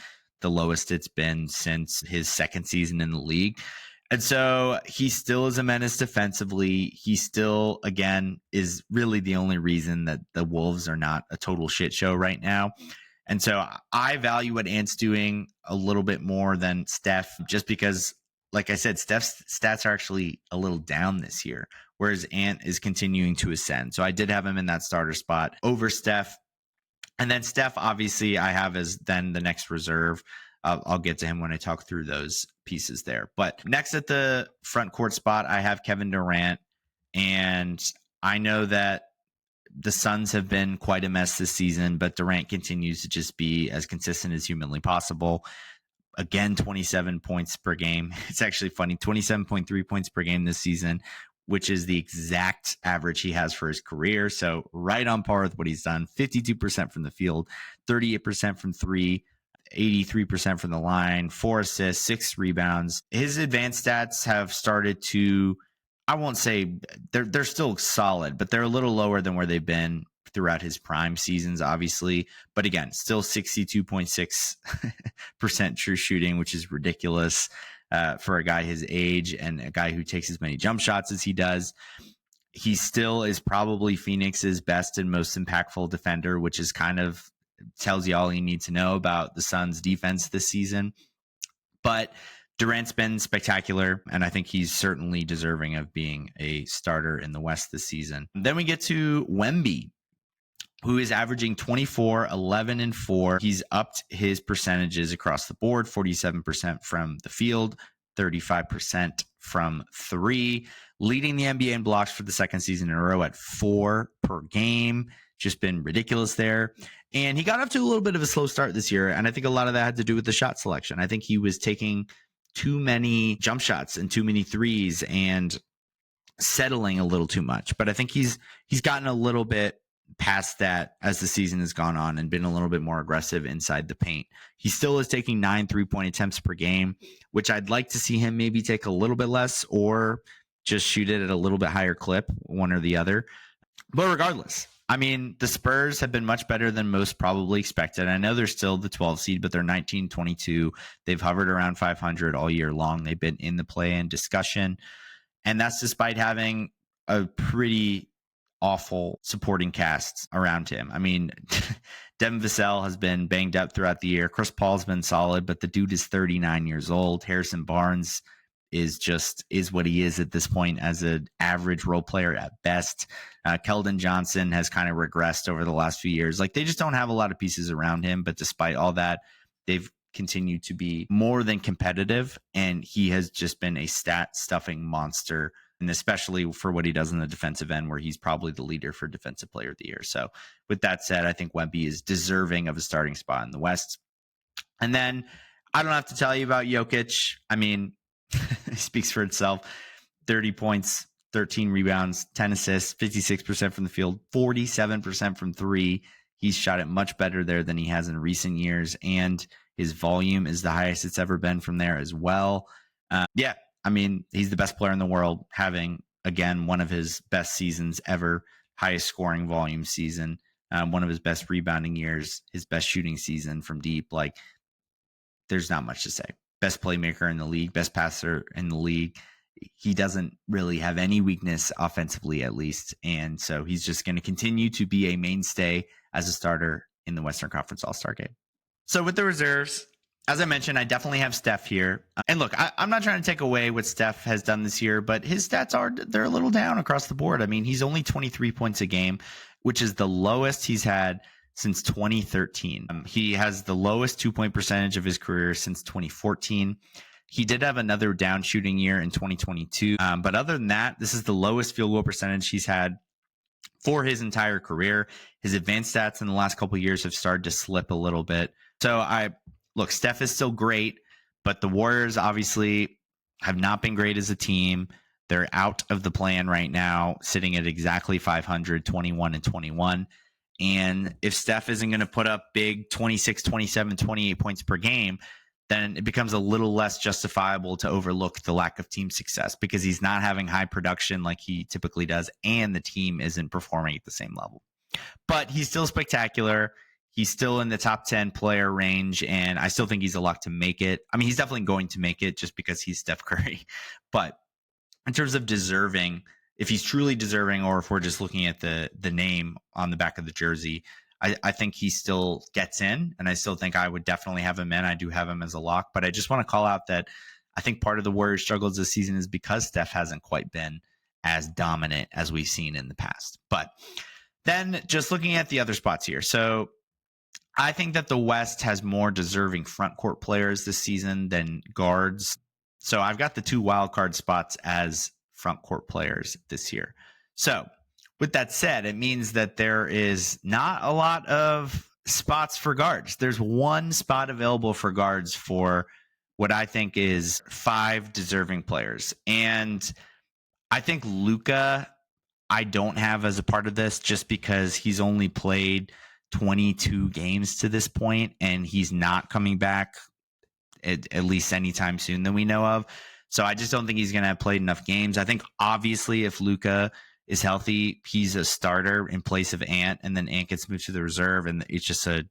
the lowest it's been since his second season in the league. And so he still is a menace defensively. He still, again, is really the only reason that the Wolves are not a total shit show right now. And so I value what Ant's doing a little bit more than Steph, just because, like I said, Steph's stats are actually a little down this year, whereas Ant is continuing to ascend. So I did have him in that starter spot over Steph. And then Steph, obviously, I have as then the next reserve. I'll get to him when I talk through those pieces there. But next at the front court spot, I have Kevin Durant. And I know that the Suns have been quite a mess this season, but Durant continues to just be as consistent as humanly possible. Again, 27 points per game. It's actually funny, 27.3 points per game this season, which is the exact average he has for his career. So right on par with what he's done. 52% from the field, 38% from 3, 83% from the line, 4 assists, 6 rebounds. His advanced stats have started to, I won't say they're still solid, but they're a little lower than where they've been throughout his prime seasons, obviously. But again, still 62.6% true shooting, which is ridiculous for a guy his age and a guy who takes as many jump shots as he does. He still is probably Phoenix's best and most impactful defender, which is kind of tells you all you need to know about the Suns' defense this season. But Durant's been spectacular, and I think he's certainly deserving of being a starter in the West this season. Then we get to Wemby, who is averaging 24, 11, and 4. He's upped his percentages across the board, 47% from the field, 35% from 3, leading the NBA in blocks for the second season in a row at 4 per game. Just been ridiculous there. And he got up to a little bit of a slow start this year, and I think a lot of that had to do with the shot selection. I think he was taking too many jump shots and too many threes and settling a little too much. But I think he's gotten a little bit past that as the season has gone on and been a little bit more aggressive inside the paint. He still is taking 9 3-point attempts per game, which I'd like to see him maybe take a little bit less or just shoot it at a little bit higher clip, one or the other. But regardless, I mean, the Spurs have been much better than most probably expected. I know they're still the 12 seed, but they're 19-22. They've hovered around 500 all year long. They've been in the play-in discussion. And that's despite having a pretty awful supporting casts around him. I mean, Devin Vassell has been banged up throughout the year. Chris Paul's been solid, but the dude is 39 years old. Harrison Barnes is what he is at this point as an average role player at best. Keldon Johnson has kind of regressed over the last few years. Like, they just don't have a lot of pieces around him, but despite all that, they've continued to be more than competitive, and he has just been a stat stuffing monster, and especially for what he does in the defensive end, where he's probably the leader for defensive player of the year. So with that said, I think Wemby is deserving of a starting spot in the West. And then I don't have to tell you about Jokic. I mean, he speaks for itself. 30 points, 13 rebounds, 10 assists, 56% from the field, 47% from three. He's shot it much better there than he has in recent years, and his volume is the highest it's ever been from there as well. I mean, he's the best player in the world, having, again, one of his best seasons ever, highest scoring volume season, one of his best rebounding years, his best shooting season from deep. Like, there's not much to say. Best playmaker in the league, best passer in the league. He doesn't really have any weakness offensively, at least. And so he's just going to continue to be a mainstay as a starter in the Western Conference All-Star game. So with the reserves, as I mentioned, I definitely have Steph here. And look, I'm not trying to take away what Steph has done this year, but his stats they're a little down across the board. I mean, he's only 23 points a game, which is the lowest he's had since 2013. He has the lowest 2-point percentage of his career since 2014. He did have another down shooting year in 2022. But other than that, this is the lowest field goal percentage he's had for his entire career. His advanced stats in the last couple of years have started to slip a little bit. So look, Steph is still great, but the Warriors obviously have not been great as a team. They're out of the plan right now, sitting at exactly 500, 21-21. And if Steph isn't going to put up big 26, 27, 28 points per game, then it becomes a little less justifiable to overlook the lack of team success, because he's not having high production like he typically does, and the team isn't performing at the same level. But he's still spectacular. He's still in the top 10 player range, and I still think he's a lock to make it. I mean, he's definitely going to make it just because he's Steph Curry. But in terms of deserving, if he's truly deserving, or if we're just looking at the name on the back of the jersey, I think he still gets in, and I still think I would definitely have him in. I do have him as a lock, but I just want to call out that I think part of the Warriors' struggles this season is because Steph hasn't quite been as dominant as we've seen in the past. But then just looking at the other spots here. So I think that the West has more deserving front court players this season than guards. So I've got the 2 wildcard spots as front court players this year. So with that said, it means that there is not a lot of spots for guards. There's 1 spot available for guards for what I think is 5 deserving players. And I think Luka, I don't have as a part of this, just because he's only played 22 games to this point, and he's not coming back at least anytime soon that we know of. So I just don't think he's going to have played enough games. I think obviously if Luka is healthy, he's a starter in place of Ant, and then Ant gets moved to the reserve, and it's just a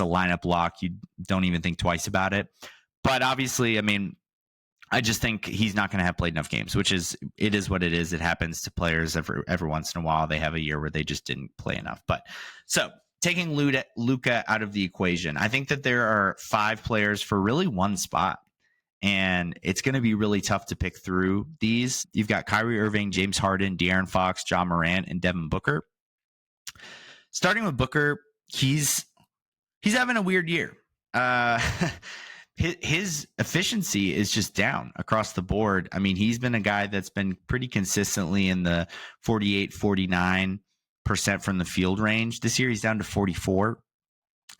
lineup lock. You don't even think twice about it. But obviously, I mean, I just think he's not going to have played enough games, it is what it is. It happens to players every once in a while. They have a year where they just didn't play enough. But so taking Luka out of the equation, I think that there are 5 players for really 1 spot. And it's going to be really tough to pick through these. You've got Kyrie Irving, James Harden, De'Aaron Fox, John Morant, and Devin Booker. Starting with Booker, he's having a weird year. His efficiency is just down across the board. I mean, he's been a guy that's been pretty consistently in the 48, 49% from the field range. This year, he's down to 44.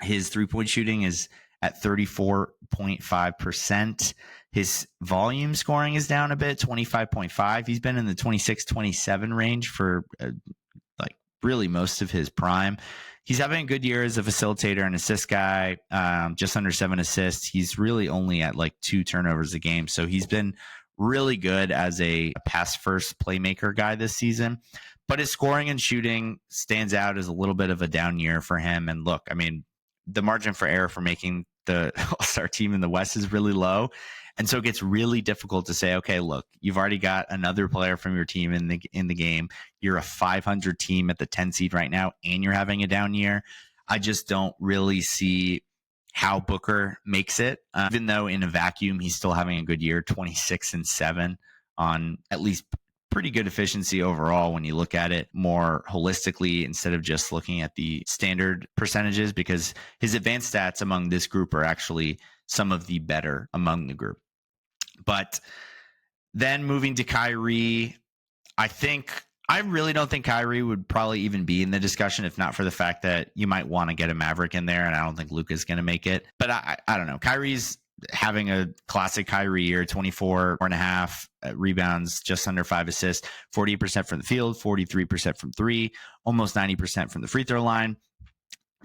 His 3-point shooting is at 34.5%. His volume scoring is down a bit, 25.5. He's been in the 26, 27 range for really most of his prime. He's having a good year as a facilitator and assist guy, just under 7 assists. He's really only at 2 turnovers a game. So he's been really good as a pass-first playmaker guy this season. But his scoring and shooting stands out as a little bit of a down year for him. And look, I mean, the margin for error for making the All-Star team in the West is really low. And so it gets really difficult to say, okay, look, you've already got another player from your team in the game. You're a 500 team at the 10 seed right now, and you're having a down year. I just don't really see how Booker makes it, even though in a vacuum he's still having a good year, 26-7 on at least pretty good efficiency overall when you look at it more holistically instead of just looking at the standard percentages, because his advanced stats among this group are actually some of the better among the group. But then moving to Kyrie, I really don't think Kyrie would probably even be in the discussion if not for the fact that you might want to get a Maverick in there, and I don't think Luka's going to make it. But I don't know. Kyrie's having a classic Kyrie year, 24.5 rebounds, just under 5 assists, 40% from the field, 43% from three, almost 90% from the free throw line.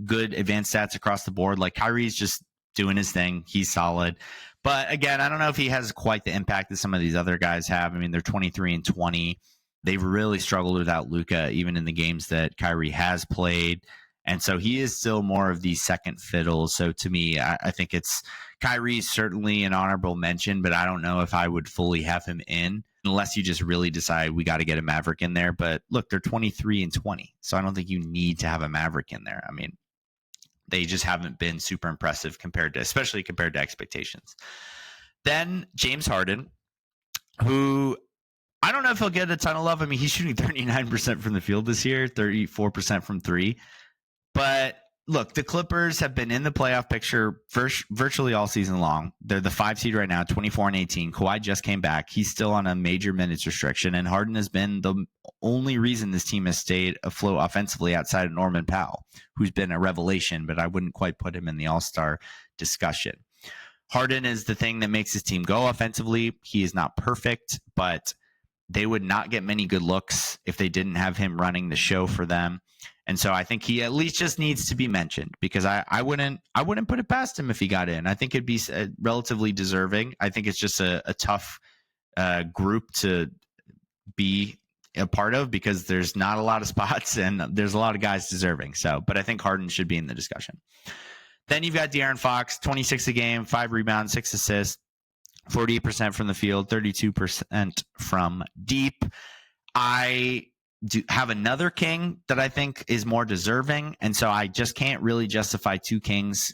Good advanced stats across the board. Like, Kyrie's just doing his thing. He's solid. But again, I don't know if he has quite the impact that some of these other guys have. I mean, they're 23-20. They've really struggled without Luka, even in the games that Kyrie has played. And so he is still more of the second fiddle. So to me, I think it's Kyrie's certainly an honorable mention, but I don't know if I would fully have him in unless you just really decide we got to get a Maverick in there. But look, they're 23-20. So I don't think you need to have a Maverick in there. I mean, they just haven't been super impressive especially compared to expectations. Then James Harden, who I don't know if he'll get a ton of love. I mean, he's shooting 39% from the field this year, 34% from three. But look, the Clippers have been in the playoff picture virtually all season long. They're the 5 seed right now, 24-18. Kawhi just came back. He's still on a major minutes restriction, and Harden has been the only reason this team has stayed afloat offensively outside of Norman Powell, who's been a revelation, but I wouldn't quite put him in the All-Star discussion. Harden is the thing that makes his team go offensively. He is not perfect, but they would not get many good looks if they didn't have him running the show for them. And so I think he at least just needs to be mentioned, because I wouldn't put it past him if he got in. I think it'd be relatively deserving. I think it's just a tough group to be a part of, because there's not a lot of spots and there's a lot of guys deserving. So, but I think Harden should be in the discussion. Then you've got De'Aaron Fox, 26 a game, 5 rebounds, 6 assists, 48% from the field, 32% from deep. I do have another king that I think is more deserving, and so I just can't really justify 2 kings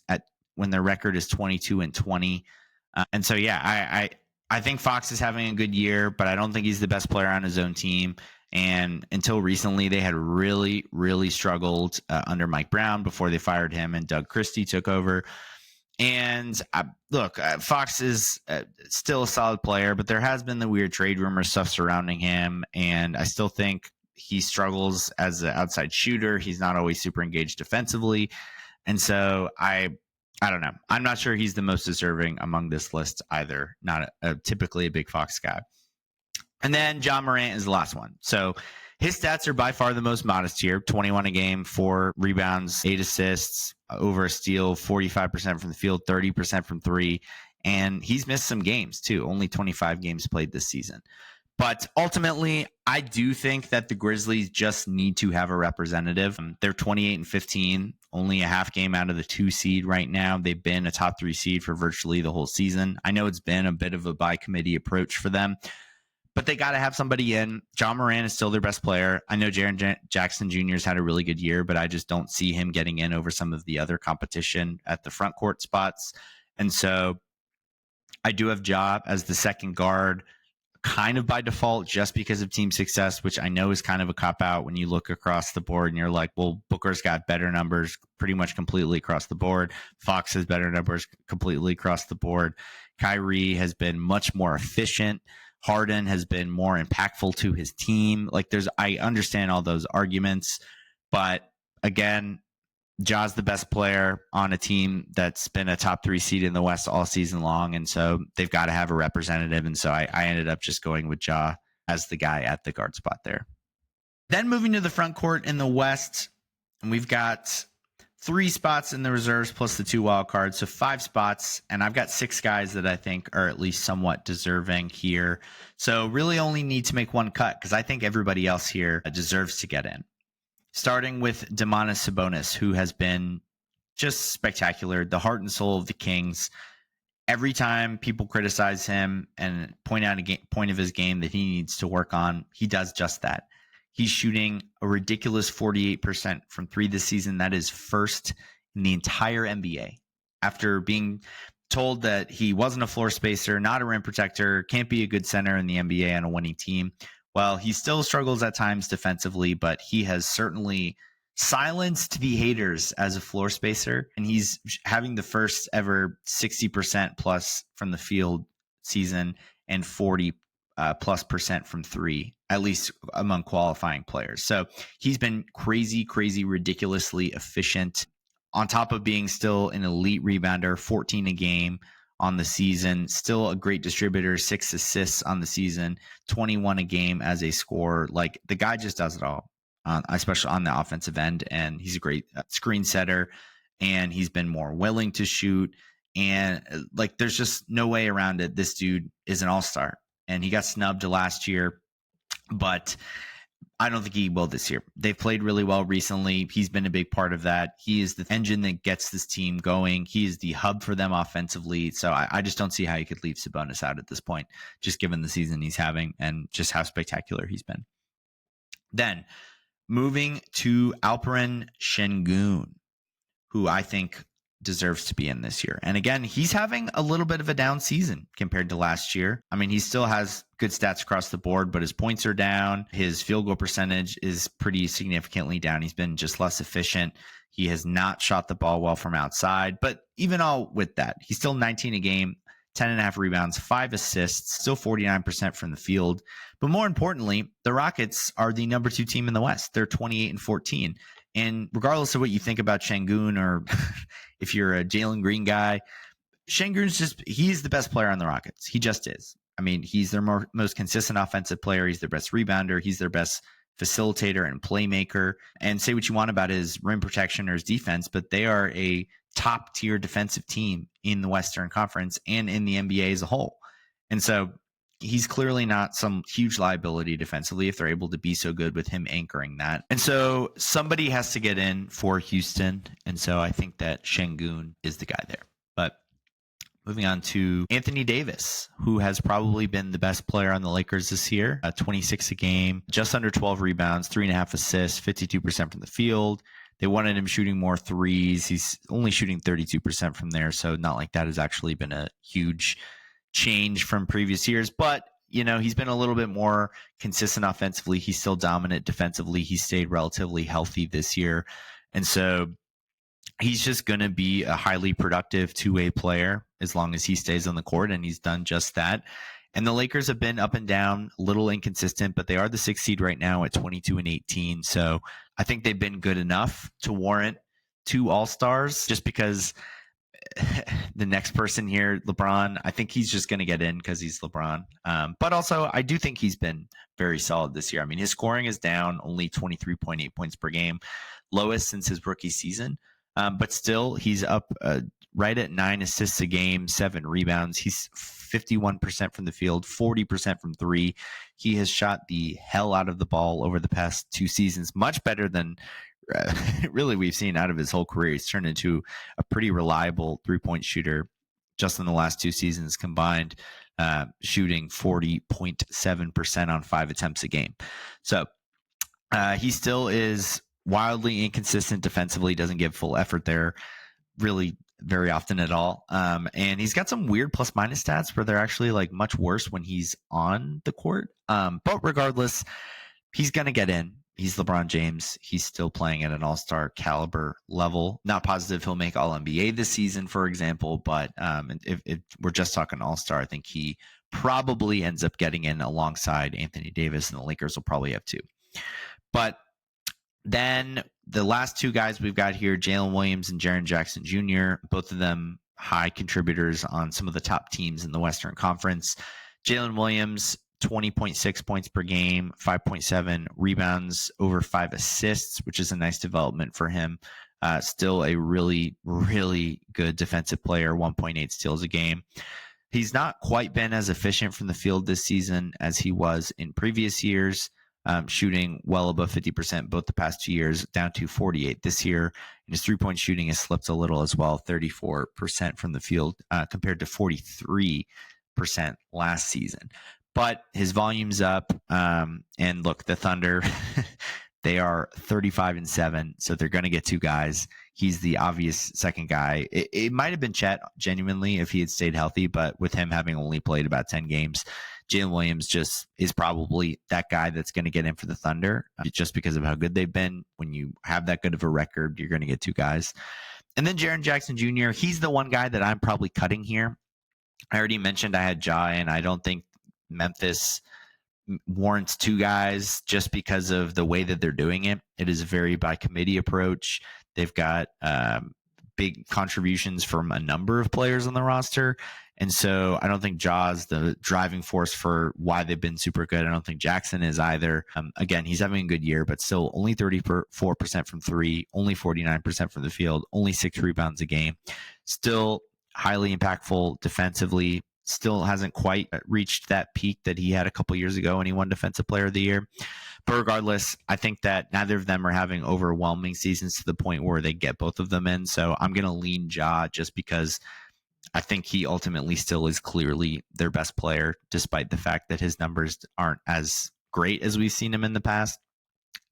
when their record is 22-20. And so, yeah, I think Fox is having a good year, but I don't think he's the best player on his own team. And until recently, they had really, really struggled under Mike Brown before they fired him and Doug Christie took over. And look, Fox is still a solid player, but there has been the weird trade rumor stuff surrounding him. And I still think he struggles as an outside shooter. He's not always super engaged defensively. And so I don't know. I'm not sure he's the most deserving among this list either. Not typically a big Fox guy. And then John Morant is the last one. So his stats are by far the most modest here. 21 a game, 4 rebounds, 8 assists, over a steal, 45% from the field, 30% from three. And he's missed some games too. Only 25 games played this season. But ultimately, I do think that the Grizzlies just need to have a representative. They're 28-15, only a half game out of the 2 seed right now. They've been a top 3 seed for virtually the whole season. I know it's been a bit of a by committee approach for them, but they got to have somebody in. John Morant is still their best player. I know Jaren Jackson Jr. has had a really good year, but I just don't see him getting in over some of the other competition at the front court spots. And so I do have Ja as the second guard, kind of by default, just because of team success, which I know is kind of a cop-out when you look across the board and you're like, well, Booker's got better numbers pretty much completely across the board. Fox has better numbers completely across the board. Kyrie has been much more efficient. Harden has been more impactful to his team. I understand all those arguments, but again, Ja's the best player on a team that's been a top 3 seed in the West all season long, and so they've got to have a representative, and so I ended up just going with Ja as the guy at the guard spot there. Then moving to the front court in the West, and we've got 3 spots in the reserves plus the 2 wild cards, so 5 spots, and I've got 6 guys that I think are at least somewhat deserving here. So really only need to make 1 cut because I think everybody else here deserves to get in. Starting with Domantas Sabonis, who has been just spectacular. The heart and soul of the Kings. Every time people criticize him and point out a point of his game that he needs to work on, he does just that. He's shooting a ridiculous 48% from three this season. That is first in the entire NBA. After being told that he wasn't a floor spacer, not a rim protector, can't be a good center in the NBA on a winning team. Well, he still struggles at times defensively, but he has certainly silenced the haters as a floor spacer, and he's having the first ever 60% plus from the field season and 40 plus percent from three, at least among qualifying players. So he's been crazy, ridiculously efficient, on top of being still an elite rebounder, 14 a game on the season, still a great distributor, 6 assists on the season, 21 a game as a scorer. Like, the guy just does it all, especially on the offensive end. And he's a great screen setter, and he's been more willing to shoot. And like, there's just no way around it. This dude is an all-star, and he got snubbed last year, but I don't think he will this year. They've played really well recently. He's been a big part of that. He is the engine that gets this team going. He is the hub for them offensively. So I just don't see how you could leave Sabonis out at this point, just given the season he's having and just how spectacular he's been. Then moving to Alperen Şengün, who I think deserves to be in this year. And again, he's having a little bit of a down season compared to last year. I mean, he still has good stats across the board, but his points are down. His field goal percentage is pretty significantly down. He's been just less efficient. He has not shot the ball well from outside, but even all with that, he's still 19 a game, 10.5 rebounds, 5 assists, still 49% from the field. But more importantly, the Rockets are the number 2 team in the West. They're 28-14. And regardless of what you think about Şengün, or if you're a Jalen Green guy, Şengün's he's the best player on the Rockets. He just is. I mean, he's their most consistent offensive player. He's their best rebounder. He's their best facilitator and playmaker. And say what you want about his rim protection or his defense, but they are a top tier defensive team in the Western Conference and in the NBA as a whole. And so he's clearly not some huge liability defensively if they're able to be so good with him anchoring that. And so somebody has to get in for Houston. And so I think that Şengün is the guy there. But moving on to Anthony Davis, who has probably been the best player on the Lakers this year. 26 a game, just under 12 rebounds, 3.5 assists, 52% from the field. They wanted him shooting more threes. He's only shooting 32% from there. So not like that has actually been a huge change from previous years, but he's been a little bit more consistent offensively. He's still dominant defensively. He stayed relatively healthy this year, and so he's just going to be a highly productive two-way player as long as he stays on the court, and he's done just that. And the Lakers have been up and down, a little inconsistent, but they are the 6th seed right now at 22-18. So I think they've been good enough to warrant 2 All-Stars, just because the next person here, LeBron, I think he's just going to get in because he's LeBron. But also, I do think he's been very solid this year. I mean, his scoring is down, only 23.8 points per game, lowest since his rookie season. But still, he's up right at 9 assists a game, 7 rebounds. He's 51% from the field, 40% from three. He has shot the hell out of the ball over the past 2 seasons, much better than really we've seen out of his whole career. He's turned into a pretty reliable 3-point shooter just in the last 2 seasons combined, shooting 40.7% on 5 attempts a game. So he still is wildly inconsistent defensively, doesn't give full effort there really very often at all. And he's got some weird plus minus stats where they're actually like much worse when he's on the court. But regardless, he's going to get in. He's LeBron James. He's still playing at an all-star caliber level. Not positive he'll make All-NBA this season, for example, but if we're just talking all-star, I think he probably ends up getting in alongside Anthony Davis, and the Lakers will probably have 2. But then the last 2 guys we've got here, Jalen Williams and Jaren Jackson Jr., both of them high contributors on some of the top teams in the Western Conference. Jalen Williams, 20.6 points per game, 5.7 rebounds, over 5 assists, which is a nice development for him. Still a really, really good defensive player, 1.8 steals a game. He's not quite been as efficient from the field this season as he was in previous years. shooting well above 50% both the past 2 years, down to 48 this year. And his three-point shooting has slipped a little as well, 34% from the field compared to 43% last season. But his volume's up. And look, the Thunder, they are 35-7, so they're going to get two guys. He's the obvious second guy. It might have been Chet genuinely if he had stayed healthy, but with him having only played about 10 games, Jalen Williams just is probably that guy that's going to get in for the Thunder just because of how good they've been. When you have that good of a record, you're going to get two guys. And then Jaren Jackson Jr., he's the one guy that I'm probably cutting here. I already mentioned I had Ja, and I don't think Memphis warrants two guys just because of the way that they're doing it. It is a very by committee approach. They've got big contributions from a number of players on the roster. And so I don't think Ja's the driving force for why they've been super good. I don't think Jackson is either. Again, he's having a good year, but still only 34% from three, only 49% from the field, only 6 rebounds a game. Still highly impactful defensively. Still hasn't quite reached that peak that he had a couple years ago when he won Defensive Player of the Year. But regardless, I think that neither of them are having overwhelming seasons to the point where they get both of them in. So I'm going to lean Ja just because I think he ultimately still is clearly their best player, despite the fact that his numbers aren't as great as we've seen him in the past.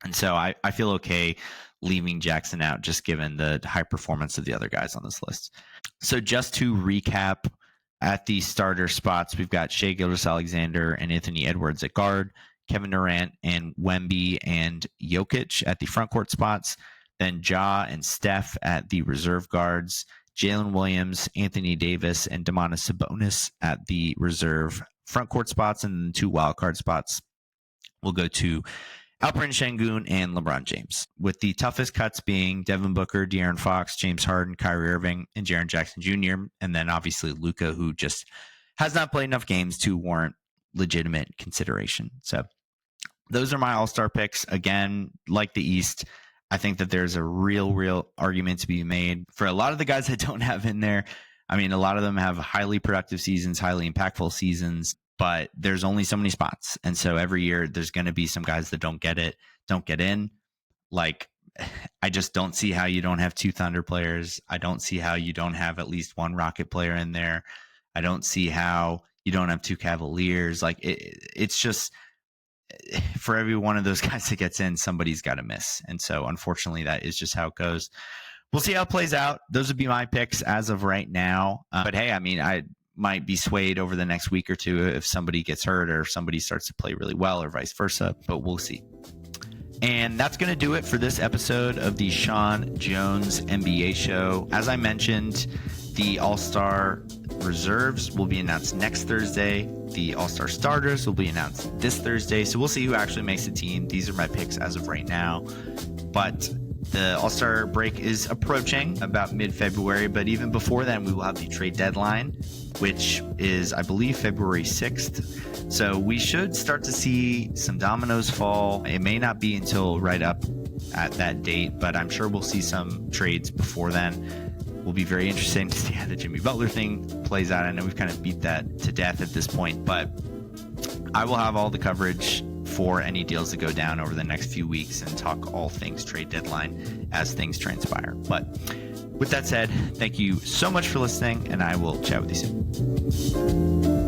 And so I feel okay leaving Jackson out, just given the high performance of the other guys on this list. So just to recap, at the starter spots, we've got Shai Gilgeous-Alexander and Anthony Edwards at guard, Kevin Durant and Wemby and Jokic at the front court spots, then Ja and Steph at the reserve guards, Jalen Williams, Anthony Davis, and Domantas Sabonis at the reserve front court spots, and then 2 wildcard spots will go to Alperen Şengün and LeBron James, with the toughest cuts being Devin Booker, De'Aaron Fox, James Harden, Kyrie Irving, and Jaren Jackson Jr., and then obviously Luka, who just has not played enough games to warrant legitimate consideration. So those are my all-star picks. Again, like the East, I think that there's a real argument to be made for a lot of the guys I don't have in there. I mean, a lot of them have highly productive seasons, highly impactful seasons, but there's only so many spots. And so every year there's going to be some guys that don't get in. Like, I just don't see how you don't have 2 Thunder players. I don't see how you don't have at least 1 Rocket player in there. I don't see how you don't have 2 Cavaliers. Like, it's just, for every one of those guys that gets in, somebody's got to miss. And so unfortunately that is just how it goes. We'll see how it plays out. Those would be my picks as of right now. But hey, I mean, I might be swayed over the next week or two if somebody gets hurt or if somebody starts to play really well or vice versa, but we'll see. And that's going to do it for this episode of the Sean Jones NBA Show. As I mentioned, the All-Star reserves will be announced next Thursday. The All-Star starters will be announced this Thursday. So we'll see who actually makes the team. These are my picks as of right now. But the All-Star break is approaching about mid-February, but even before then, we will have the trade deadline, which is, I believe, February 6th. So we should start to see some dominoes fall. It may not be until right up at that date, but I'm sure we'll see some trades before then. Will be very interesting to see how the Jimmy Butler thing plays out. I know we've kind of beat that to death at this point, but I will have all the coverage for any deals that go down over the next few weeks and talk all things trade deadline as things transpire. But with that said, thank you so much for listening, and I will chat with you soon.